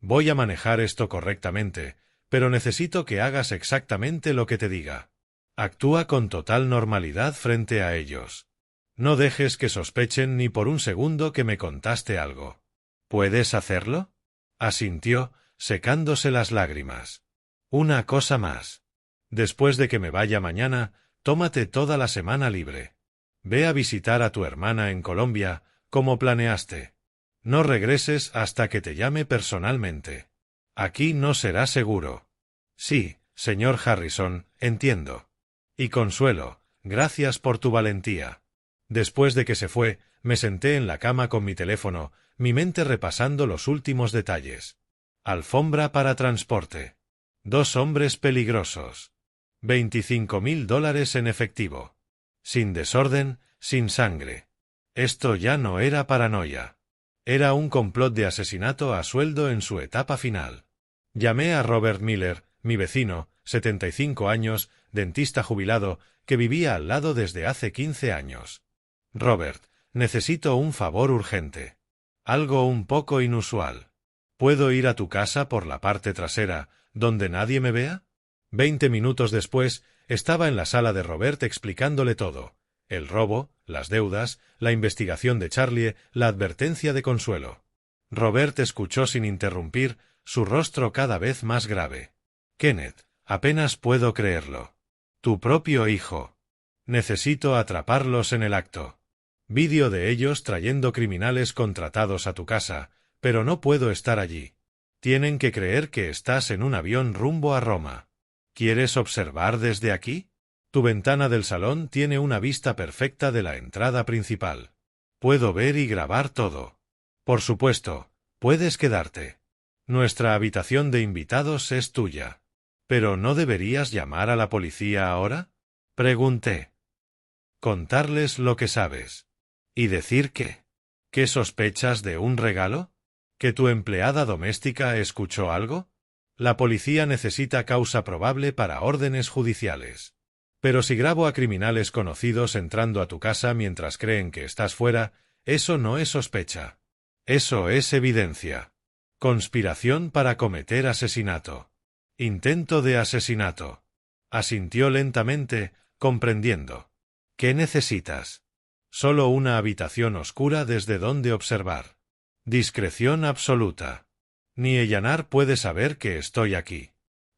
Voy a manejar esto correctamente, pero necesito que hagas exactamente lo que te diga. Actúa con total normalidad frente a ellos. No dejes que sospechen ni por un segundo que me contaste algo. ¿Puedes hacerlo? Asintió, secándose las lágrimas. Una cosa más. Después de que me vaya mañana, tómate toda la semana libre. Ve a visitar a tu hermana en Colombia, como planeaste. No regreses hasta que te llame personalmente. Aquí no será seguro. Sí, señor Harrison, entiendo. Y Consuelo, gracias por tu valentía. Después de que se fue, me senté en la cama con mi teléfono, mi mente repasando los últimos detalles. Alfombra para transporte. 2 hombres peligrosos. $25.000 en efectivo. Sin desorden, sin sangre. Esto ya no era paranoia. Era un complot de asesinato a sueldo en su etapa final. Llamé a Robert Miller, mi vecino, 75 años, dentista jubilado, que vivía al lado desde hace 15 años. Robert, necesito un favor urgente. Algo un poco inusual. ¿Puedo ir a tu casa por la parte trasera, donde nadie me vea? 20 minutos después, estaba en la sala de Robert explicándole todo. El robo, las deudas, la investigación de Charlie, la advertencia de Consuelo. Robert escuchó sin interrumpir, su rostro cada vez más grave. Kenneth, apenas puedo creerlo. Tu propio hijo. Necesito atraparlos en el acto. Vídeo de ellos trayendo criminales contratados a tu casa, pero no puedo estar allí. Tienen que creer que estás en un avión rumbo a Roma. ¿Quieres observar desde aquí? Tu ventana del salón tiene una vista perfecta de la entrada principal. Puedo ver y grabar todo. Por supuesto, puedes quedarte. Nuestra habitación de invitados es tuya. ¿Pero no deberías llamar a la policía ahora? Pregunté. Contarles lo que sabes. ¿Y decir qué? ¿Qué sospechas de un regalo? ¿Que tu empleada doméstica escuchó algo? La policía necesita causa probable para órdenes judiciales. Pero si grabo a criminales conocidos entrando a tu casa mientras creen que estás fuera, eso no es sospecha. Eso es evidencia. Conspiración para cometer asesinato. Intento de asesinato. Asintió lentamente, comprendiendo. ¿Qué necesitas? Solo una habitación oscura desde donde observar. Discreción absoluta. Ni Ellanar puede saber que estoy aquí.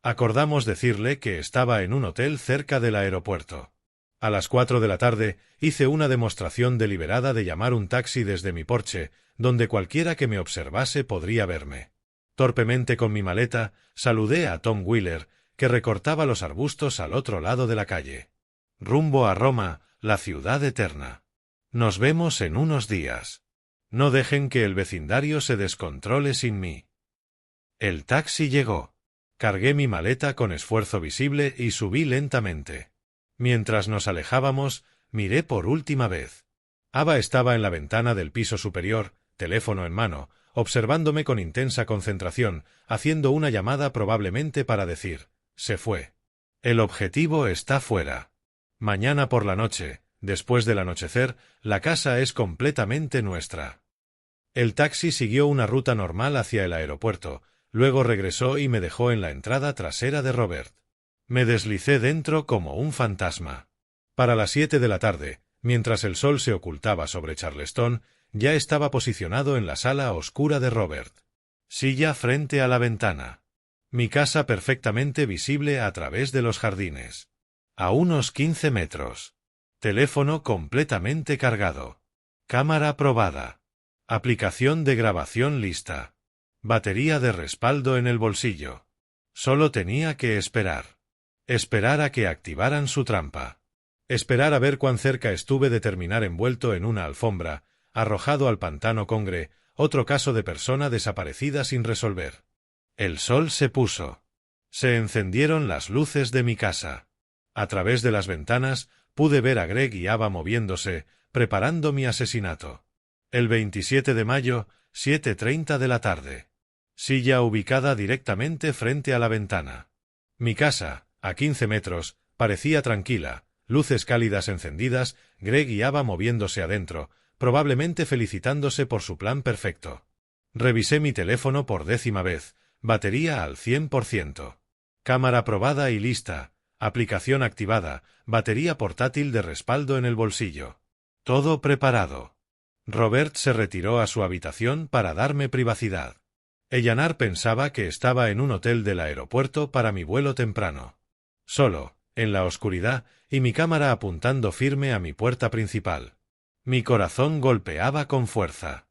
Acordamos decirle que estaba en un hotel cerca del aeropuerto. A las 4 de la tarde hice una demostración deliberada de llamar un taxi desde mi porche, donde cualquiera que me observase podría verme. Torpemente con mi maleta, saludé a Tom Wheeler, que recortaba los arbustos al otro lado de la calle. Rumbo a Roma, la ciudad eterna. Nos vemos en unos días. No dejen que el vecindario se descontrole sin mí. El taxi llegó. Cargué mi maleta con esfuerzo visible y subí lentamente. Mientras nos alejábamos, miré por última vez. Ava estaba en la ventana del piso superior, teléfono en mano, observándome con intensa concentración, haciendo una llamada probablemente para decir, se fue. El objetivo está fuera. Mañana por la noche, después del anochecer, la casa es completamente nuestra. El taxi siguió una ruta normal hacia el aeropuerto, luego regresó y me dejó en la entrada trasera de Robert. Me deslicé dentro como un fantasma. Para las 7 de la tarde, mientras el sol se ocultaba sobre Charleston, ya estaba posicionado en la sala oscura de Robert. Silla frente a la ventana. Mi casa perfectamente visible a través de los jardines. A unos 15 metros. Teléfono completamente cargado. Cámara probada. Aplicación de grabación lista. Batería de respaldo en el bolsillo. Solo tenía que esperar. Esperar a que activaran su trampa. Esperar a ver cuán cerca estuve de terminar envuelto en una alfombra, arrojado al pantano Congre, otro caso de persona desaparecida sin resolver. El sol se puso. Se encendieron las luces de mi casa. A través de las ventanas pude ver a Greg y Ava moviéndose, preparando mi asesinato. El 27 de mayo, 7:30 de la tarde. Silla ubicada directamente frente a la ventana. Mi casa, a 15 metros, parecía tranquila, luces cálidas encendidas, Greg y Ava moviéndose adentro, probablemente felicitándose por su plan perfecto. Revisé mi teléfono por 10ª vez, batería al 100%. Cámara probada y lista, aplicación activada, batería portátil de respaldo en el bolsillo. Todo preparado. Robert se retiró a su habitación para darme privacidad. Ellanar pensaba que estaba en un hotel del aeropuerto para mi vuelo temprano. Solo, en la oscuridad, y mi cámara apuntando firme a mi puerta principal. Mi corazón golpeaba con fuerza.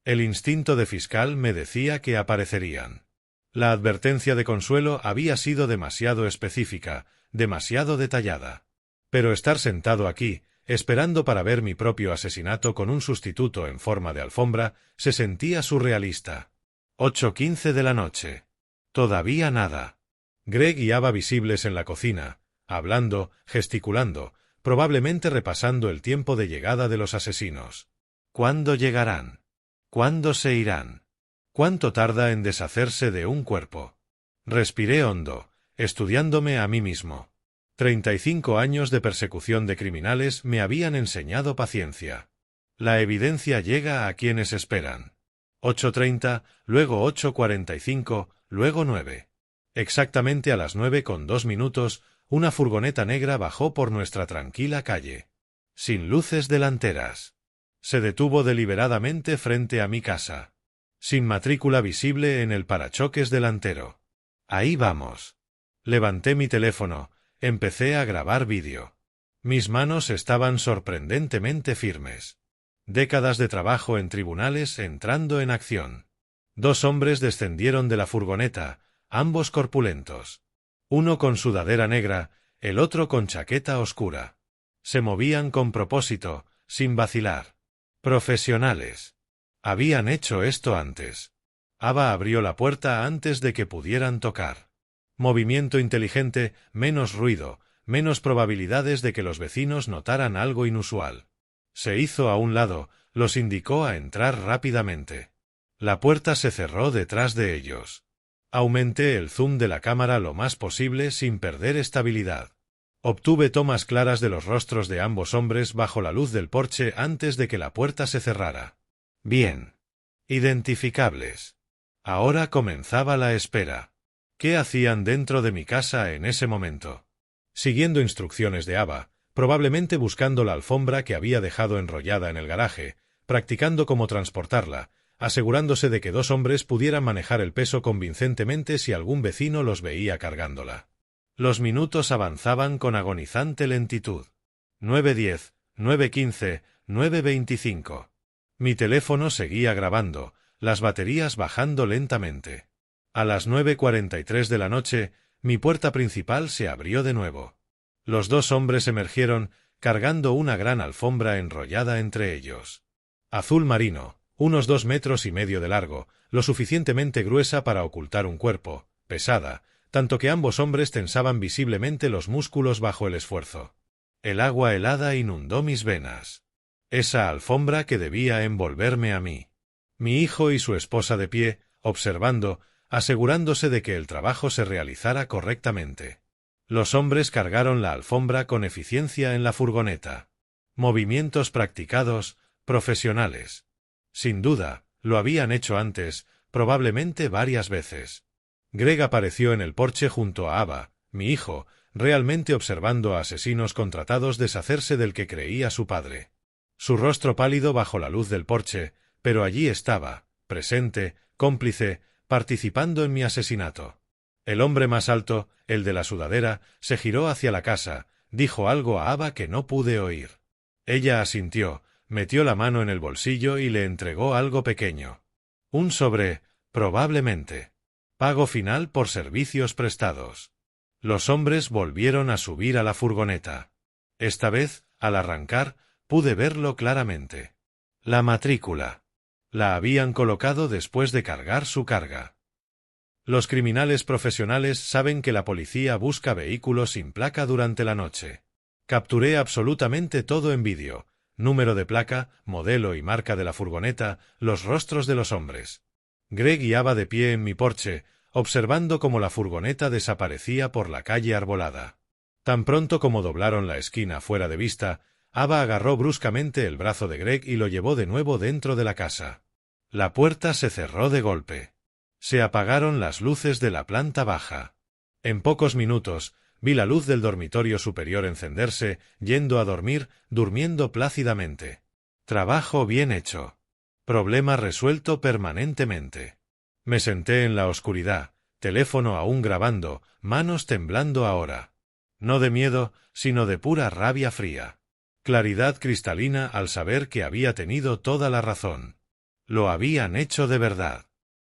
El instinto de fiscal me decía que aparecerían. La advertencia de Consuelo había sido demasiado específica, demasiado detallada. Pero estar sentado aquí, esperando para ver mi propio asesinato con un sustituto en forma de alfombra, se sentía surrealista. 8:15 de la noche. Todavía nada. Greg y Ava visibles en la cocina, hablando, gesticulando, probablemente repasando el tiempo de llegada de los asesinos. ¿Cuándo llegarán? ¿Cuándo se irán? ¿Cuánto tarda en deshacerse de un cuerpo? Respiré hondo, estudiándome a mí mismo. 35 años de persecución de criminales me habían enseñado paciencia. La evidencia llega a quienes esperan. 8:30, luego 8:45, luego 9. Exactamente a las 9:02, una furgoneta negra bajó por nuestra tranquila calle. Sin luces delanteras. Se detuvo deliberadamente frente a mi casa. Sin matrícula visible en el parachoques delantero. Ahí vamos. Levanté mi teléfono, empecé a grabar vídeo. Mis manos estaban sorprendentemente firmes. Décadas de trabajo en tribunales entrando en acción. 2 hombres descendieron de la furgoneta, ambos corpulentos. Uno con sudadera negra, el otro con chaqueta oscura. Se movían con propósito, sin vacilar. Profesionales. Habían hecho esto antes. Ava abrió la puerta antes de que pudieran tocar. Movimiento inteligente, menos ruido, menos probabilidades de que los vecinos notaran algo inusual. Se hizo a un lado, los indicó a entrar rápidamente. La puerta se cerró detrás de ellos. Aumenté el zoom de la cámara lo más posible sin perder estabilidad. Obtuve tomas claras de los rostros de ambos hombres bajo la luz del porche antes de que la puerta se cerrara. Bien. Identificables. Ahora comenzaba la espera. ¿Qué hacían dentro de mi casa en ese momento? Siguiendo instrucciones de Ava, probablemente buscando la alfombra que había dejado enrollada en el garaje, practicando cómo transportarla, asegurándose de que 2 hombres pudieran manejar el peso convincentemente si algún vecino los veía cargándola. Los minutos avanzaban con agonizante lentitud. 9:10, 9:15, 9:25. Mi teléfono seguía grabando, las baterías bajando lentamente. A las 9:43 de la noche, mi puerta principal se abrió de nuevo. Los 2 hombres emergieron, cargando una gran alfombra enrollada entre ellos. Azul marino, unos 2,5 metros de largo, lo suficientemente gruesa para ocultar un cuerpo, pesada, tanto que ambos hombres tensaban visiblemente los músculos bajo el esfuerzo. El agua helada inundó mis venas. Esa alfombra que debía envolverme a mí. Mi hijo y su esposa de pie, observando, asegurándose de que el trabajo se realizara correctamente. Los hombres cargaron la alfombra con eficiencia en la furgoneta. Movimientos practicados, profesionales. Sin duda, lo habían hecho antes, probablemente varias veces. Greg apareció en el porche junto a Ava, mi hijo, realmente observando a asesinos contratados deshacerse del que creía su padre. Su rostro pálido bajo la luz del porche, pero allí estaba, presente, cómplice, participando en mi asesinato. El hombre más alto, el de la sudadera, se giró hacia la casa, dijo algo a Ava que no pude oír. Ella asintió, metió la mano en el bolsillo y le entregó algo pequeño. Un sobre, probablemente. Pago final por servicios prestados. Los hombres volvieron a subir a la furgoneta. Esta vez, al arrancar, pude verlo claramente. La matrícula. La habían colocado después de cargar su carga. Los criminales profesionales saben que la policía busca vehículos sin placa durante la noche. Capturé absolutamente todo en vídeo: número de placa, modelo y marca de la furgoneta, los rostros de los hombres. Greg guiaba de pie en mi porche, observando cómo la furgoneta desaparecía por la calle arbolada. Tan pronto como doblaron la esquina fuera de vista, Ava agarró bruscamente el brazo de Greg y lo llevó de nuevo dentro de la casa. La puerta se cerró de golpe. Se apagaron las luces de la planta baja. En pocos minutos, vi la luz del dormitorio superior encenderse, yendo a dormir, durmiendo plácidamente. Trabajo bien hecho. Problema resuelto permanentemente. Me senté en la oscuridad, teléfono aún grabando, manos temblando ahora. No de miedo, sino de pura rabia fría. Claridad cristalina al saber que había tenido toda la razón. Lo habían hecho de verdad.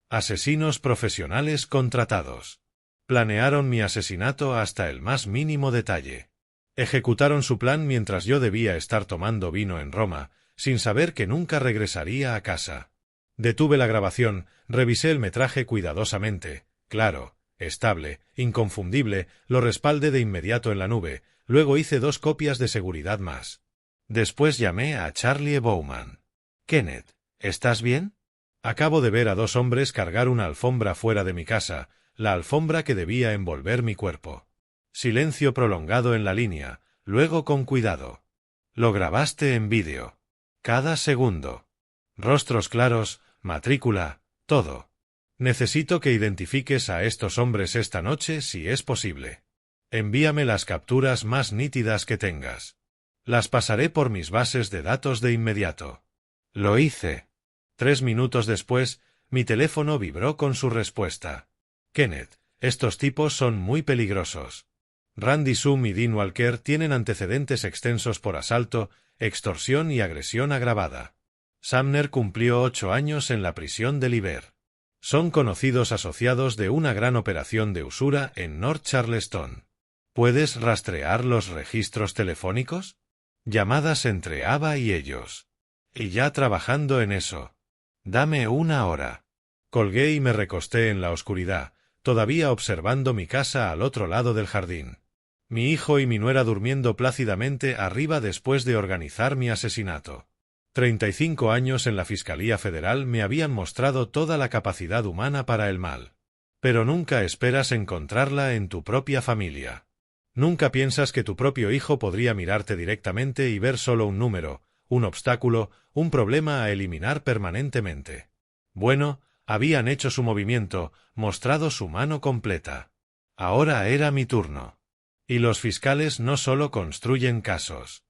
Asesinos profesionales contratados. Planearon mi asesinato hasta el más mínimo detalle. Ejecutaron su plan mientras yo debía estar tomando vino en Roma, sin saber que nunca regresaría a casa. Detuve la grabación, revisé el metraje cuidadosamente, claro, estable, inconfundible, lo respaldé de inmediato en la nube, luego hice 2 copias de seguridad más. Después llamé a Charlie Bowman. «Kenneth, ¿estás bien? Acabo de ver a 2 hombres cargar una alfombra fuera de mi casa, la alfombra que debía envolver mi cuerpo». Silencio prolongado en la línea, luego con cuidado. «Lo grabaste en vídeo. Cada segundo. Rostros claros, matrícula, todo. Necesito que identifiques a estos hombres esta noche si es posible. Envíame las capturas más nítidas que tengas. Las pasaré por mis bases de datos de inmediato». Lo hice. 3 minutos después, mi teléfono vibró con su respuesta. «Kenneth, estos tipos son muy peligrosos. Randy Sum y Dean Walker tienen antecedentes extensos por asalto, extorsión y agresión agravada. Sumner cumplió 8 años en la prisión de Liver. Son conocidos asociados de una gran operación de usura en North Charleston. ¿Puedes rastrear los registros telefónicos? Llamadas entre Ava y ellos. Y ya trabajando en eso. Dame 1 hora». Colgué y me recosté en la oscuridad, todavía observando mi casa al otro lado del jardín. Mi hijo y mi nuera durmiendo plácidamente arriba después de organizar mi asesinato. 35 años en la Fiscalía Federal me habían mostrado toda la capacidad humana para el mal. Pero nunca esperas encontrarla en tu propia familia. Nunca piensas que tu propio hijo podría mirarte directamente y ver solo un número, un obstáculo, un problema a eliminar permanentemente. Bueno, habían hecho su movimiento, mostrado su mano completa. Ahora era mi turno. Y los fiscales no solo construyen casos.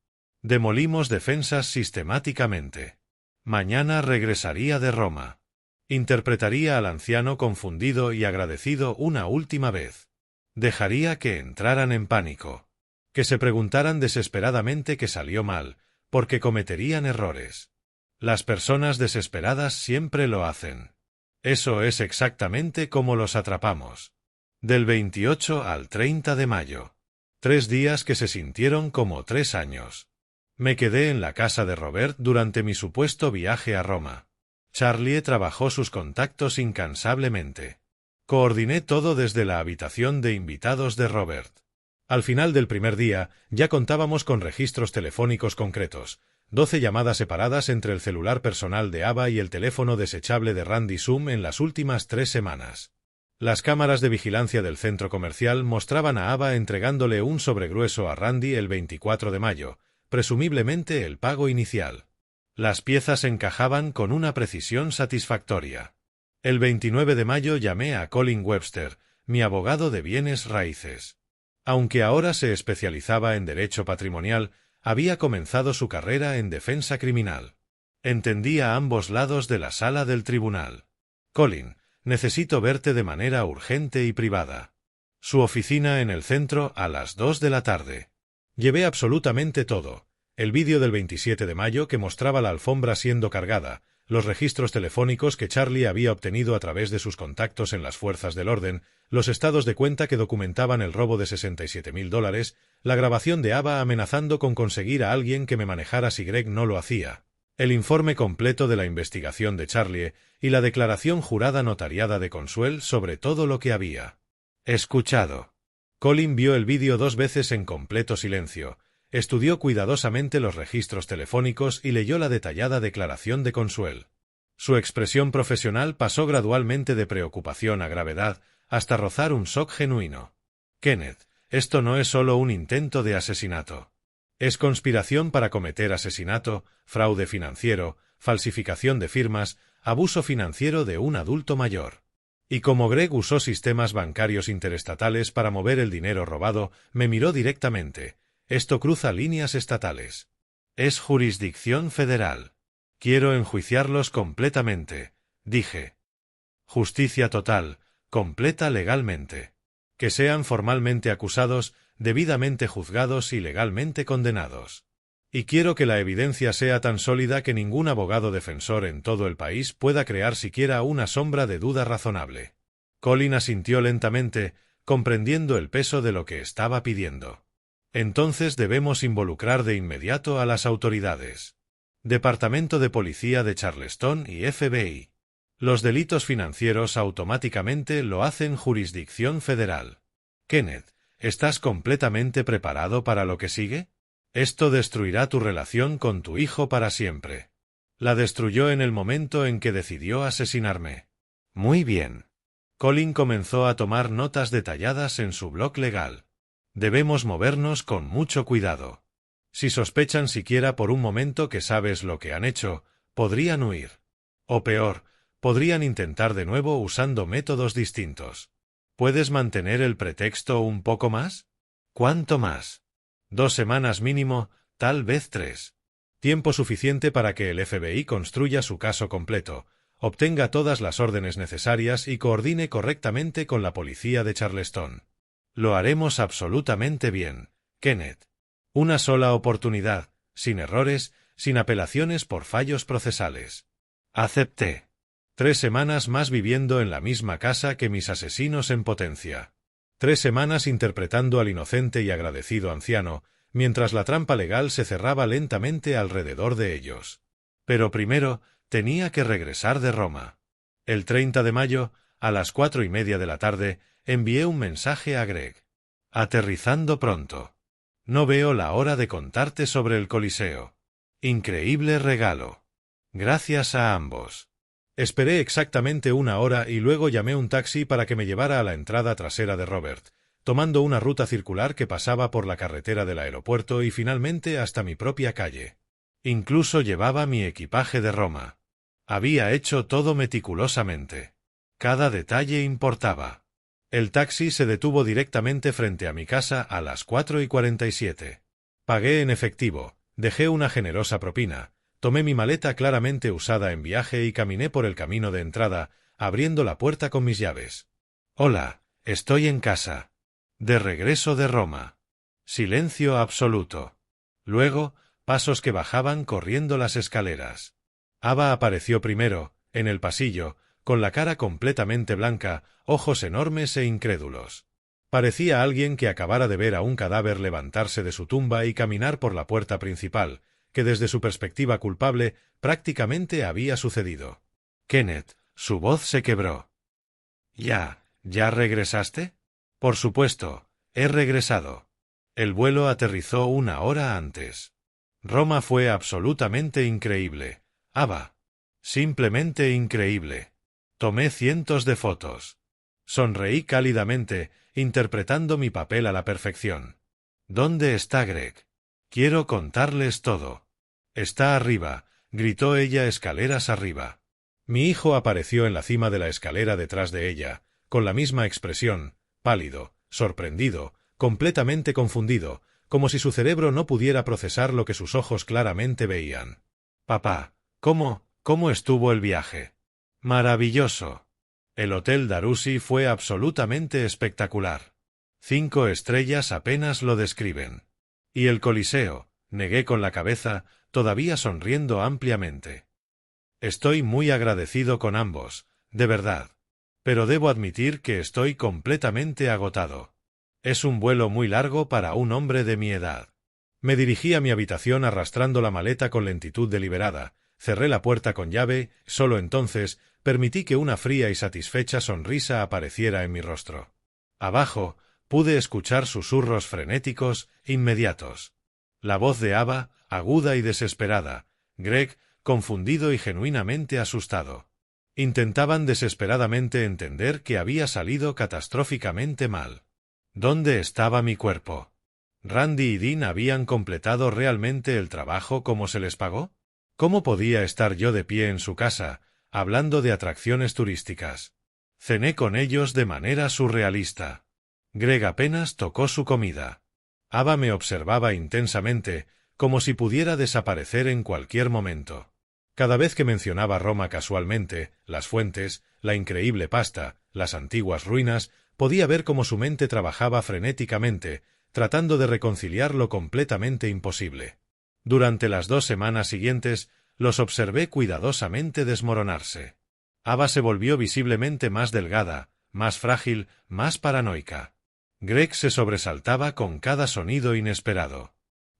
Demolimos defensas sistemáticamente. Mañana regresaría de Roma. Interpretaría al anciano confundido y agradecido una última vez. Dejaría que entraran en pánico. Que se preguntaran desesperadamente qué salió mal, porque cometerían errores. Las personas desesperadas siempre lo hacen. Eso es exactamente como los atrapamos. Del 28 al 30 de mayo. 3 días que se sintieron como 3 años. Me quedé en la casa de Robert durante mi supuesto viaje a Roma. Charlie trabajó sus contactos incansablemente. Coordiné todo desde la habitación de invitados de Robert. Al final del primer día, ya contábamos con registros telefónicos concretos, 12 llamadas separadas entre el celular personal de Ava y el teléfono desechable de Randy Sum en las últimas 3 semanas. Las cámaras de vigilancia del centro comercial mostraban a Ava entregándole un sobregrueso a Randy el 24 de mayo, presumiblemente el pago inicial. Las piezas encajaban con una precisión satisfactoria. El 29 de mayo llamé a Colin Webster, mi abogado de bienes raíces. Aunque ahora se especializaba en derecho patrimonial, había comenzado su carrera en defensa criminal. Entendía ambos lados de la sala del tribunal. «Colin, necesito verte de manera urgente y privada». Su oficina en el centro a las 2 de la tarde. Llevé absolutamente todo. El vídeo del 27 de mayo que mostraba la alfombra siendo cargada, los registros telefónicos que Charlie había obtenido a través de sus contactos en las fuerzas del orden, los estados de cuenta que documentaban el robo de $67,000, la grabación de Ava amenazando con conseguir a alguien que me manejara si Greg no lo hacía, el informe completo de la investigación de Charlie y la declaración jurada notariada de Consuel sobre todo lo que había escuchado. Colin vio el vídeo 2 veces en completo silencio. estudió cuidadosamente los registros telefónicos y leyó la detallada declaración de Consuel. Su expresión profesional pasó gradualmente de preocupación a gravedad hasta rozar un shock genuino. Kenneth, esto no es solo un intento de asesinato. Es conspiración para cometer asesinato, fraude financiero, falsificación de firmas, abuso financiero de un adulto mayor. Y como Greg usó sistemas bancarios interestatales para mover el dinero robado, me miró directamente. Esto cruza líneas estatales. Es jurisdicción federal. Quiero enjuiciarlos completamente, dije. Justicia total, completa legalmente. Que sean formalmente acusados, debidamente juzgados y legalmente condenados. Y quiero que la evidencia sea tan sólida que ningún abogado defensor en todo el país pueda crear siquiera una sombra de duda razonable. Colin asintió lentamente, comprendiendo el peso de lo que estaba pidiendo. Entonces debemos involucrar de inmediato a las autoridades. Departamento de Policía de Charleston y FBI. Los delitos financieros automáticamente lo hacen jurisdicción federal. Kenneth, ¿estás completamente preparado para lo que sigue? Esto destruirá tu relación con tu hijo para siempre. La destruyó en el momento en que decidió asesinarme. Muy bien. Colin comenzó a tomar notas detalladas en su blog legal. Debemos movernos con mucho cuidado. Si sospechan siquiera por un momento que sabes lo que han hecho, podrían huir. O peor, podrían intentar de nuevo usando métodos distintos. ¿Puedes mantener el pretexto un poco más? ¿Cuánto más? 2 semanas mínimo, tal vez 3. Tiempo suficiente para que el FBI construya su caso completo, obtenga todas las órdenes necesarias y coordine correctamente con la policía de Charleston. Lo haremos absolutamente bien, Kenneth. Una sola oportunidad, sin errores, sin apelaciones por fallos procesales. Acepté. 3 semanas más viviendo en la misma casa que mis asesinos en potencia. 3 semanas interpretando al inocente y agradecido anciano, mientras la trampa legal se cerraba lentamente alrededor de ellos. Pero primero, tenía que regresar de Roma. El 30 de mayo, a las 4:30 de la tarde, envié un mensaje a Greg. Aterrizando pronto. No veo la hora de contarte sobre el Coliseo. Increíble regalo. Gracias a ambos. Esperé exactamente 1 hora y luego llamé un taxi para que me llevara a la entrada trasera de Robert, tomando una ruta circular que pasaba por la carretera del aeropuerto y finalmente hasta mi propia calle. Incluso llevaba mi equipaje de Roma. Había hecho todo meticulosamente. Cada detalle importaba. El taxi se detuvo directamente frente a mi casa a las 4:47. Pagué en efectivo, dejé una generosa propina. Tomé mi maleta claramente usada en viaje y caminé por el camino de entrada, abriendo la puerta con mis llaves. Hola, estoy en casa. De regreso de Roma. Silencio absoluto. Luego, pasos que bajaban corriendo las escaleras. Ava apareció primero, en el pasillo, con la cara completamente blanca, ojos enormes e incrédulos. Parecía alguien que acabara de ver a un cadáver levantarse de su tumba y caminar por la puerta principal, que desde su perspectiva culpable prácticamente había sucedido. Kenneth, su voz se quebró. ¿Ya regresaste? Por supuesto, he regresado. El vuelo aterrizó 1 hora antes. Roma fue absolutamente increíble. Ava. Simplemente increíble. Tomé cientos de fotos. Sonreí cálidamente, interpretando mi papel a la perfección. ¿Dónde está Greg? Quiero contarles todo. Está arriba, gritó ella escaleras arriba. Mi hijo apareció en la cima de la escalera detrás de ella, con la misma expresión, pálido, sorprendido, completamente confundido, como si su cerebro no pudiera procesar lo que sus ojos claramente veían. Papá, ¿cómo estuvo el viaje? Maravilloso. El Hotel Darusi fue absolutamente espectacular. 5 estrellas apenas lo describen. Y el Coliseo, negué con la cabeza, todavía sonriendo ampliamente. Estoy muy agradecido con ambos, de verdad. Pero debo admitir que estoy completamente agotado. Es un vuelo muy largo para un hombre de mi edad. Me dirigí a mi habitación arrastrando la maleta con lentitud deliberada, cerré la puerta con llave, solo entonces permití que una fría y satisfecha sonrisa apareciera en mi rostro. Abajo, pude escuchar susurros frenéticos, inmediatos. La voz de Ava, aguda y desesperada. Greg, confundido y genuinamente asustado. Intentaban desesperadamente entender que había salido catastróficamente mal. ¿Dónde estaba mi cuerpo? ¿Randy y Dean habían completado realmente el trabajo como se les pagó? ¿Cómo podía estar yo de pie en su casa, hablando de atracciones turísticas? Cené con ellos de manera surrealista. Greg apenas tocó su comida. Ava me observaba intensamente, como si pudiera desaparecer en cualquier momento. Cada vez que mencionaba Roma casualmente, las fuentes, la increíble pasta, las antiguas ruinas, podía ver cómo su mente trabajaba frenéticamente, tratando de reconciliar lo completamente imposible. Durante las 2 semanas siguientes, los observé cuidadosamente desmoronarse. Ava se volvió visiblemente más delgada, más frágil, más paranoica. Greg se sobresaltaba con cada sonido inesperado.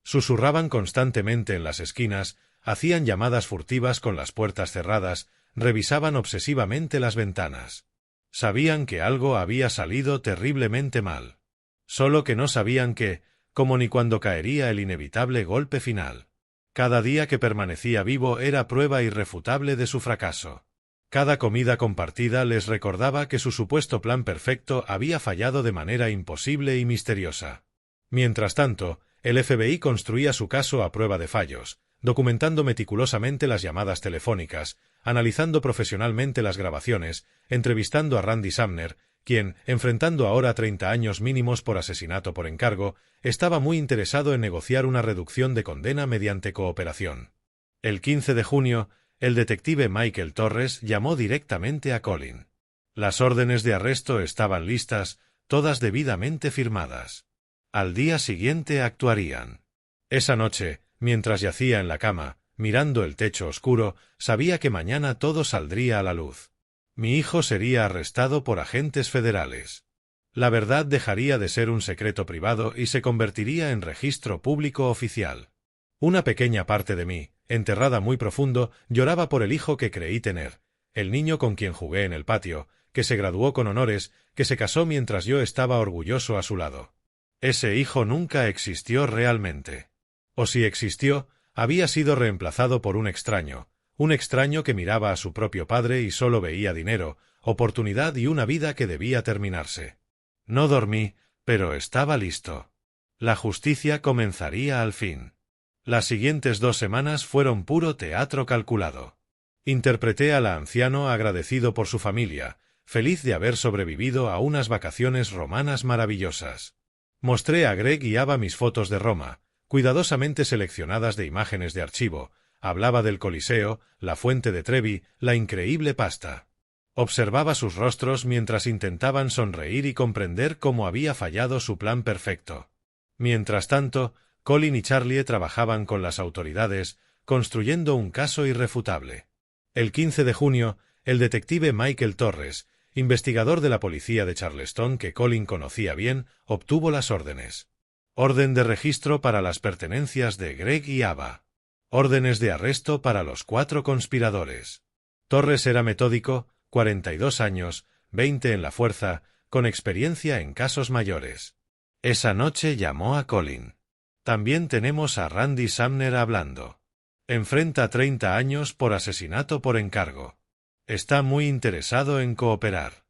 Susurraban constantemente en las esquinas, hacían llamadas furtivas con las puertas cerradas, revisaban obsesivamente las ventanas. Sabían que algo había salido terriblemente mal. Solo que no sabían qué, como ni cuándo caería el inevitable golpe final. Cada día que permanecía vivo era prueba irrefutable de su fracaso. Cada comida compartida les recordaba que su supuesto plan perfecto había fallado de manera imposible y misteriosa. Mientras tanto, el FBI construía su caso a prueba de fallos, documentando meticulosamente las llamadas telefónicas, analizando profesionalmente las grabaciones, entrevistando a Randy Sumner, quien, enfrentando ahora 30 años mínimos por asesinato por encargo, estaba muy interesado en negociar una reducción de condena mediante cooperación. El 15 de junio, el detective Michael Torres llamó directamente a Colin. Las órdenes de arresto estaban listas, todas debidamente firmadas. Al día siguiente actuarían. Esa noche, mientras yacía en la cama, mirando el techo oscuro, sabía que mañana todo saldría a la luz. Mi hijo sería arrestado por agentes federales. La verdad dejaría de ser un secreto privado y se convertiría en registro público oficial. Una pequeña parte de mí, enterrada muy profundo, lloraba por el hijo que creí tener, el niño con quien jugué en el patio, que se graduó con honores, que se casó mientras yo estaba orgulloso a su lado. Ese hijo nunca existió realmente. O si existió, había sido reemplazado por un extraño que miraba a su propio padre y solo veía dinero, oportunidad y una vida que debía terminarse. No dormí, pero estaba listo. La justicia comenzaría al fin. Las siguientes 2 semanas fueron puro teatro calculado. Interpreté al anciano agradecido por su familia, feliz de haber sobrevivido a unas vacaciones romanas maravillosas. Mostré a Greg y Ava mis fotos de Roma, cuidadosamente seleccionadas de imágenes de archivo. Hablaba del Coliseo, la fuente de Trevi, la increíble pasta. Observaba sus rostros mientras intentaban sonreír y comprender cómo había fallado su plan perfecto. Mientras tanto, Colin y Charlie trabajaban con las autoridades, construyendo un caso irrefutable. El 15 de junio, el detective Michael Torres, investigador de la policía de Charleston que Colin conocía bien, obtuvo las órdenes. Orden de registro para las pertenencias de Greg y Ava. Órdenes de arresto para los 4 conspiradores. Torres era metódico, 42 años, 20 en la fuerza, con experiencia en casos mayores. Esa noche llamó a Colin. También tenemos a Randy Sumner hablando. Enfrenta 30 años por asesinato por encargo. Está muy interesado en cooperar.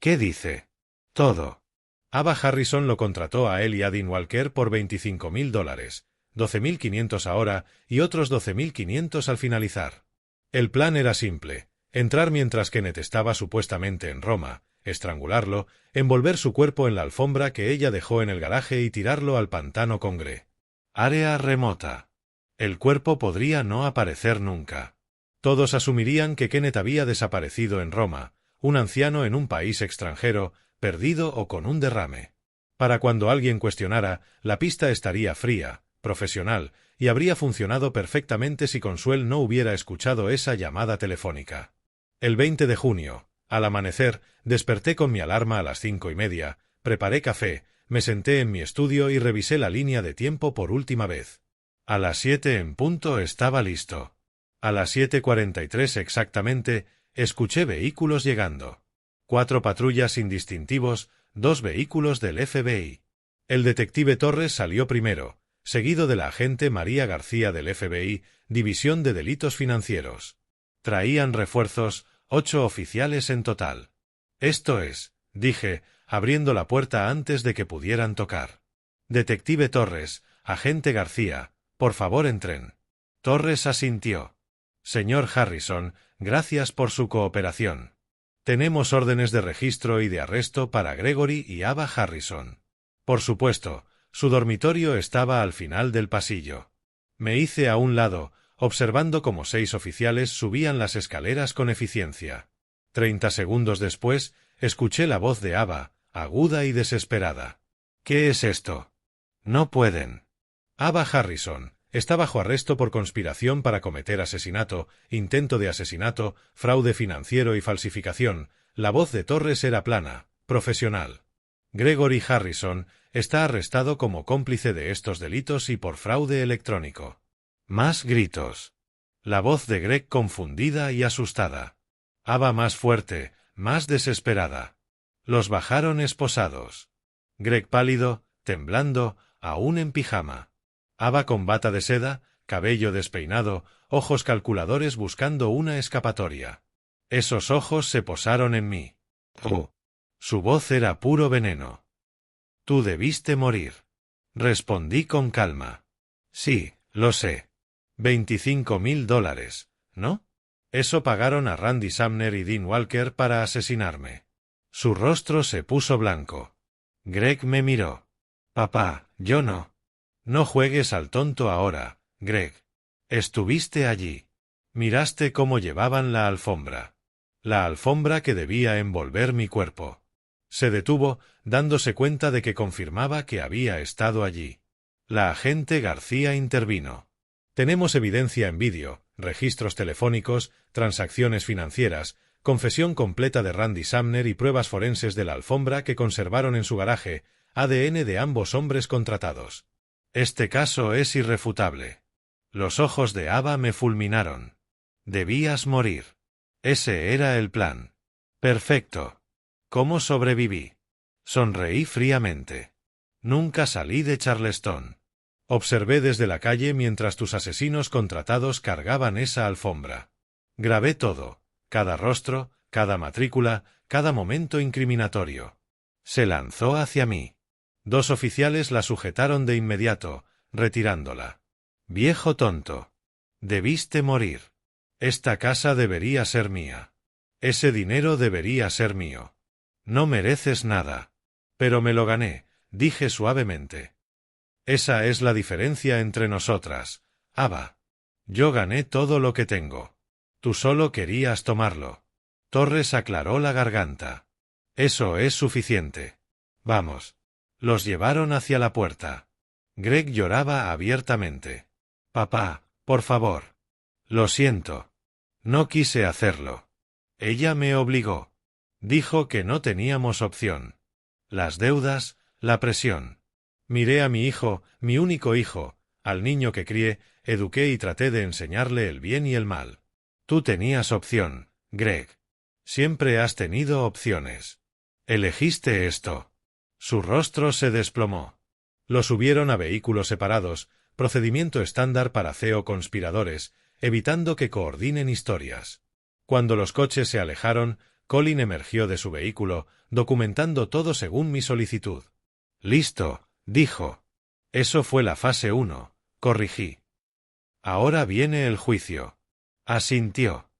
¿Qué dice? Todo. Ava Harrison lo contrató a él y a Dean Walker por $25,000, $12,500 ahora y otros $12,500 al finalizar. El plan era simple: entrar mientras Kenneth estaba supuestamente en Roma, estrangularlo, envolver su cuerpo en la alfombra que ella dejó en el garaje y tirarlo al pantano Congre. Área remota. El cuerpo podría no aparecer nunca. Todos asumirían que Kenneth había desaparecido en Roma, un anciano en un país extranjero, perdido o con un derrame. Para cuando alguien cuestionara, la pista estaría fría, profesional, y habría funcionado perfectamente si Consuel no hubiera escuchado esa llamada telefónica. El 20 de junio, al amanecer, desperté con mi alarma a las 5:30, preparé café, me senté en mi estudio y revisé la línea de tiempo por última vez. A las 7 en punto estaba listo. A las 7:43 exactamente, escuché vehículos llegando. 4 patrullas indistintivos, 2 vehículos del FBI. El detective Torres salió primero, seguido de la agente María García del FBI, División de Delitos Financieros. Traían refuerzos, 8 oficiales en total. Esto es, dije, abriendo la puerta antes de que pudieran tocar. Detective Torres, agente García, por favor entren. Torres asintió. Señor Harrison, gracias por su cooperación. Tenemos órdenes de registro y de arresto para Gregory y Ava Harrison. Por supuesto, su dormitorio estaba al final del pasillo. Me hice a un lado, observando cómo 6 oficiales subían las escaleras con eficiencia. 30 segundos después, escuché la voz de Ava, aguda y desesperada. ¿Qué es esto? No pueden. Ava Harrison está bajo arresto por conspiración para cometer asesinato, intento de asesinato, fraude financiero y falsificación. La voz de Torres era plana, profesional. Gregory Harrison está arrestado como cómplice de estos delitos y por fraude electrónico. Más gritos. La voz de Greg confundida y asustada. Ava más fuerte, más desesperada. Los bajaron esposados. Greg pálido, temblando, aún en pijama. Ava con bata de seda, cabello despeinado, ojos calculadores buscando una escapatoria. Esos ojos se posaron en mí. Oh. Su voz era puro veneno. Tú debiste morir. Respondí con calma. Sí, lo sé. $25,000, ¿no? Eso pagaron a Randy Sumner y Dean Walker para asesinarme. Su rostro se puso blanco. Greg me miró. Papá, yo no. No juegues al tonto ahora, Greg. Estuviste allí. Miraste cómo llevaban la alfombra. La alfombra que debía envolver mi cuerpo. Se detuvo, dándose cuenta de que confirmaba que había estado allí. La agente García intervino. Tenemos evidencia en vídeo, registros telefónicos, transacciones financieras, confesión completa de Randy Sumner y pruebas forenses de la alfombra que conservaron en su garaje, ADN de ambos hombres contratados. Este caso es irrefutable. Los ojos de Ava me fulminaron. Debías morir. Ese era el plan. Perfecto. ¿Cómo sobreviví? Sonreí fríamente. Nunca salí de Charleston. Observé desde la calle mientras tus asesinos contratados cargaban esa alfombra. Grabé todo, cada rostro, cada matrícula, cada momento incriminatorio. Se lanzó hacia mí. 2 oficiales la sujetaron de inmediato, retirándola. Viejo tonto. Debiste morir. Esta casa debería ser mía. Ese dinero debería ser mío. No mereces nada. Pero me lo gané, dije suavemente. Esa es la diferencia entre nosotras, Ava. Yo gané todo lo que tengo. Tú solo querías tomarlo. Torres aclaró la garganta. Eso es suficiente. Vamos. Los llevaron hacia la puerta. Greg lloraba abiertamente. Papá, por favor. Lo siento. No quise hacerlo. Ella me obligó. Dijo que no teníamos opción. Las deudas, la presión. Miré a mi hijo, mi único hijo, al niño que crié, eduqué y traté de enseñarle el bien y el mal. Tú tenías opción, Greg. Siempre has tenido opciones. Elegiste esto. Su rostro se desplomó. Lo subieron a vehículos separados, procedimiento estándar para CEO conspiradores, evitando que coordinen historias. Cuando los coches se alejaron, Colin emergió de su vehículo, documentando todo según mi solicitud. Listo, dijo. Eso fue la fase 1, corrigí. Ahora viene el juicio. Asintió.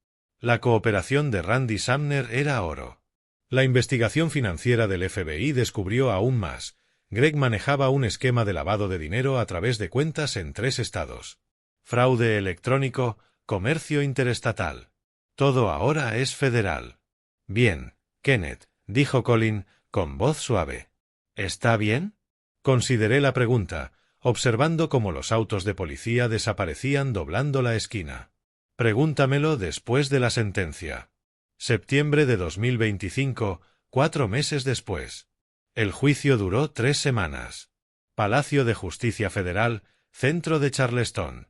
La cooperación de Randy Sumner era oro. La investigación financiera del FBI descubrió aún más. Greg manejaba un esquema de lavado de dinero a través de cuentas en 3 estados. Fraude electrónico, comercio interestatal. Todo ahora es federal. Bien, Kenneth, dijo Colin, con voz suave. ¿Está bien? Consideré la pregunta, observando cómo los autos de policía desaparecían doblando la esquina. Pregúntamelo después de la sentencia. Septiembre de 2025, 4 meses después. El juicio duró 3 semanas. Palacio de Justicia Federal, centro de Charleston.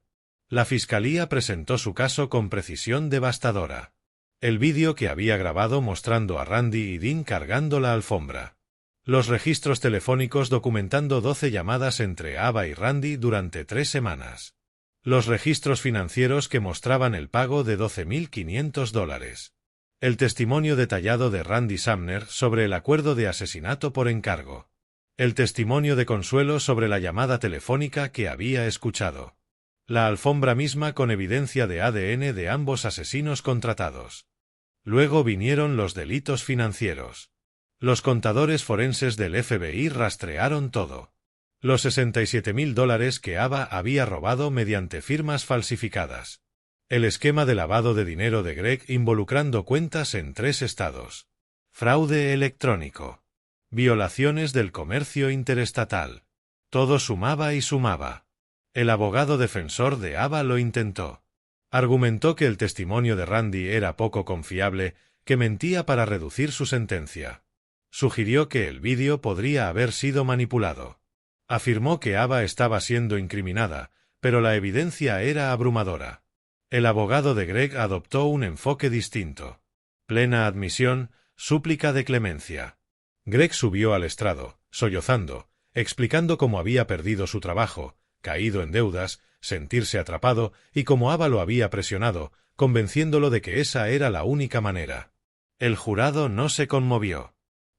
La fiscalía presentó su caso con precisión devastadora. El vídeo que había grabado mostrando a Randy y Dean cargando la alfombra. Los registros telefónicos documentando 12 llamadas entre Ava y Randy durante 3 semanas. Los registros financieros que mostraban el pago de $12.500. El testimonio detallado de Randy Sumner sobre el acuerdo de asesinato por encargo. El testimonio de Consuelo sobre la llamada telefónica que había escuchado. La alfombra misma con evidencia de ADN de ambos asesinos contratados. Luego vinieron los delitos financieros. Los contadores forenses del FBI rastrearon todo. Los $67.000 que Ava había robado mediante firmas falsificadas. El esquema de lavado de dinero de Greg involucrando cuentas en 3 estados. Fraude electrónico. Violaciones del comercio interestatal. Todo sumaba y sumaba. El abogado defensor de Ava lo intentó. Argumentó que el testimonio de Randy era poco confiable, que mentía para reducir su sentencia. Sugirió que el vídeo podría haber sido manipulado. Afirmó que Ava estaba siendo incriminada, pero la evidencia era abrumadora. El abogado de Greg adoptó un enfoque distinto. Plena admisión, súplica de clemencia. Greg subió al estrado, sollozando, explicando cómo había perdido su trabajo, caído en deudas, sentirse atrapado y cómo Ava lo había presionado, convenciéndolo de que esa era la única manera. El jurado no se conmovió.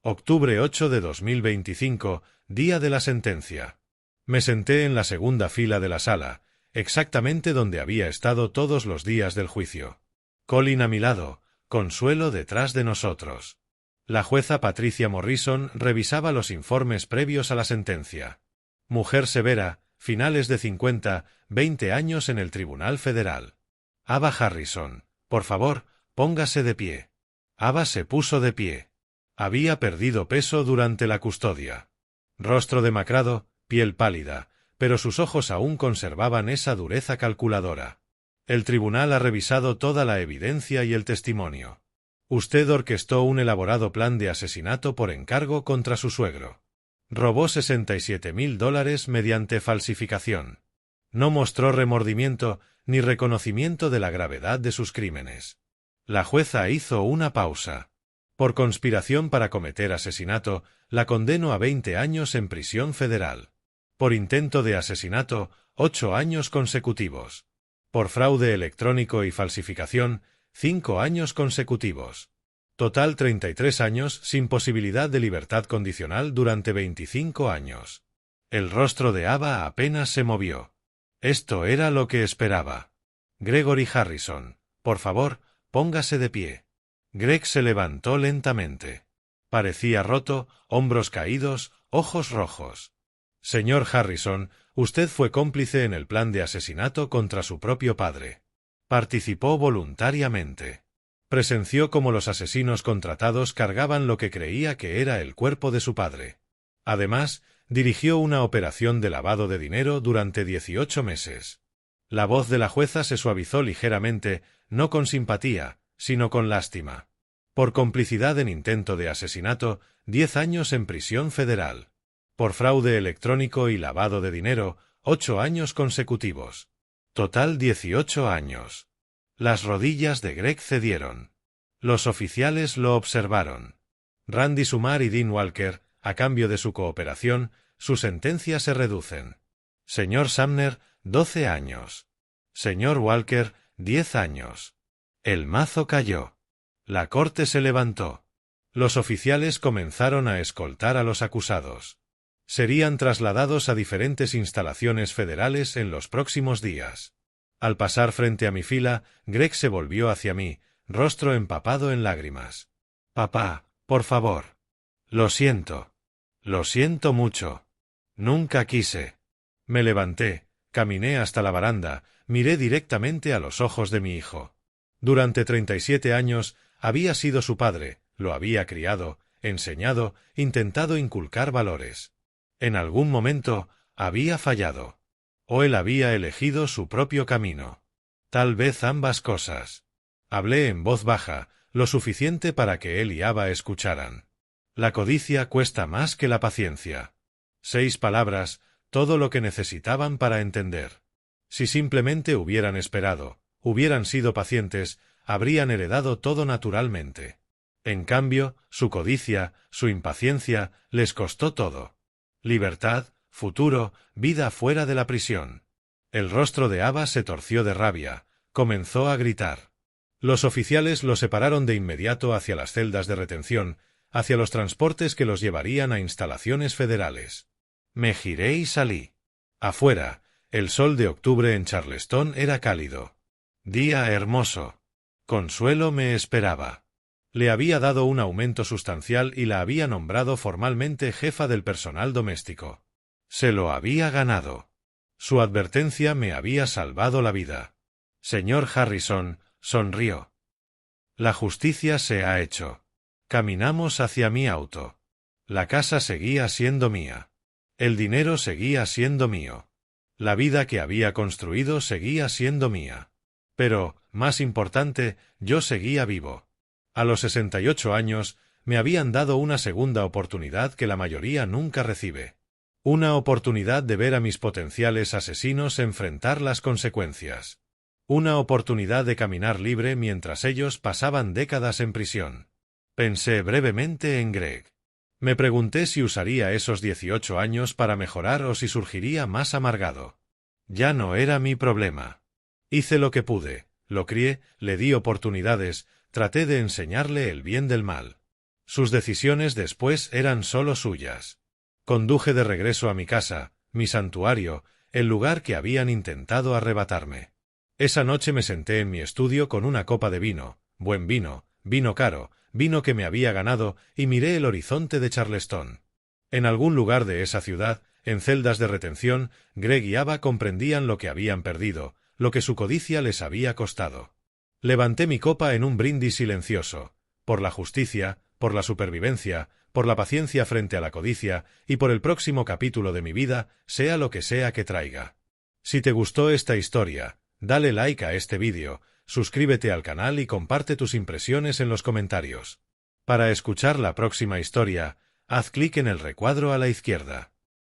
Octubre 8 de 2025, día de la sentencia. Me senté en la segunda fila de la sala, exactamente donde había estado todos los días del juicio. Colin a mi lado, Consuelo detrás de nosotros. La jueza Patricia Morrison revisaba los informes previos a la sentencia. Mujer severa, finales de 50, 20 años en el Tribunal Federal. Ava Harrison, por favor, póngase de pie. Ava se puso de pie. Había perdido peso durante la custodia. Rostro demacrado, piel pálida, pero sus ojos aún conservaban esa dureza calculadora. El tribunal ha revisado toda la evidencia y el testimonio. Usted orquestó un elaborado plan de asesinato por encargo contra su suegro. Robó $67.000 mediante falsificación. No mostró remordimiento ni reconocimiento de la gravedad de sus crímenes. La jueza hizo una pausa. Por conspiración para cometer asesinato, la condenó a 20 años en prisión federal. Por intento de asesinato, 8 años consecutivos. Por fraude electrónico y falsificación, 5 años consecutivos. Total 33 años sin posibilidad de libertad condicional durante 25 años. El rostro de Ava apenas se movió. Esto era lo que esperaba. Gregory Harrison, por favor, póngase de pie. Greg se levantó lentamente. Parecía roto, hombros caídos, ojos rojos. Señor Harrison, usted fue cómplice en el plan de asesinato contra su propio padre. Participó voluntariamente. Presenció cómo los asesinos contratados cargaban lo que creía que era el cuerpo de su padre. Además, dirigió una operación de lavado de dinero durante 18 meses. La voz de la jueza se suavizó ligeramente, no con simpatía, sino con lástima. Por complicidad en intento de asesinato, 10 años en prisión federal. Por fraude electrónico y lavado de dinero, 8 años consecutivos. Total 18 años. Las rodillas de Greg cedieron. Los oficiales lo observaron. Randy Sumar y Dean Walker, a cambio de su cooperación, su sentencia se reducen. Señor Sumner, 12 años. Señor Walker, 10 años. El mazo cayó. La corte se levantó. Los oficiales comenzaron a escoltar a los acusados. Serían trasladados a diferentes instalaciones federales en los próximos días. Al pasar frente a mi fila, Greg se volvió hacia mí, rostro empapado en lágrimas. Papá, por favor. Lo siento. Lo siento mucho. Nunca quise. Me levanté, caminé hasta la baranda, miré directamente a los ojos de mi hijo. Durante 37 años, había sido su padre, lo había criado, enseñado, intentado inculcar valores. En algún momento, había fallado. O él había elegido su propio camino. Tal vez ambas cosas. Hablé en voz baja, lo suficiente para que él y Ava escucharan. La codicia cuesta más que la paciencia. 6 palabras, todo lo que necesitaban para entender. Si simplemente hubieran esperado, hubieran sido pacientes, habrían heredado todo naturalmente. En cambio, su codicia, su impaciencia, les costó todo. Libertad, futuro, vida fuera de la prisión. El rostro de Ava se torció de rabia, comenzó a gritar. Los oficiales lo separaron de inmediato hacia las celdas de retención, hacia los transportes que los llevarían a instalaciones federales. Me giré y salí. Afuera, el sol de octubre en Charleston era cálido. Día hermoso. Consuelo me esperaba. Le había dado un aumento sustancial y la había nombrado formalmente jefa del personal doméstico. Se lo había ganado. Su advertencia me había salvado la vida. Señor Harrison, sonrió. La justicia se ha hecho. Caminamos hacia mi auto. La casa seguía siendo mía. El dinero seguía siendo mío. La vida que había construido seguía siendo mía. Pero, más importante, yo seguía vivo. A los 68 años, me habían dado una segunda oportunidad que la mayoría nunca recibe. Una oportunidad de ver a mis potenciales asesinos enfrentar las consecuencias. Una oportunidad de caminar libre mientras ellos pasaban décadas en prisión. Pensé brevemente en Greg. Me pregunté si usaría esos 18 años para mejorar o si surgiría más amargado. Ya no era mi problema. Hice lo que pude, lo crié, le di oportunidades, traté de enseñarle el bien del mal. Sus decisiones después eran solo suyas. Conduje de regreso a mi casa, mi santuario, el lugar que habían intentado arrebatarme. Esa noche me senté en mi estudio con una copa de vino, buen vino, vino caro, vino que me había ganado, y miré el horizonte de Charleston. En algún lugar de esa ciudad, en celdas de retención, Greg y Ava comprendían lo que habían perdido, lo que su codicia les había costado. Levanté mi copa en un brindis silencioso, por la justicia, por la supervivencia, por la paciencia frente a la codicia, y por el próximo capítulo de mi vida, sea lo que sea que traiga. Si te gustó esta historia, dale like a este vídeo, suscríbete al canal y comparte tus impresiones en los comentarios. Para escuchar la próxima historia, haz clic en el recuadro a la izquierda.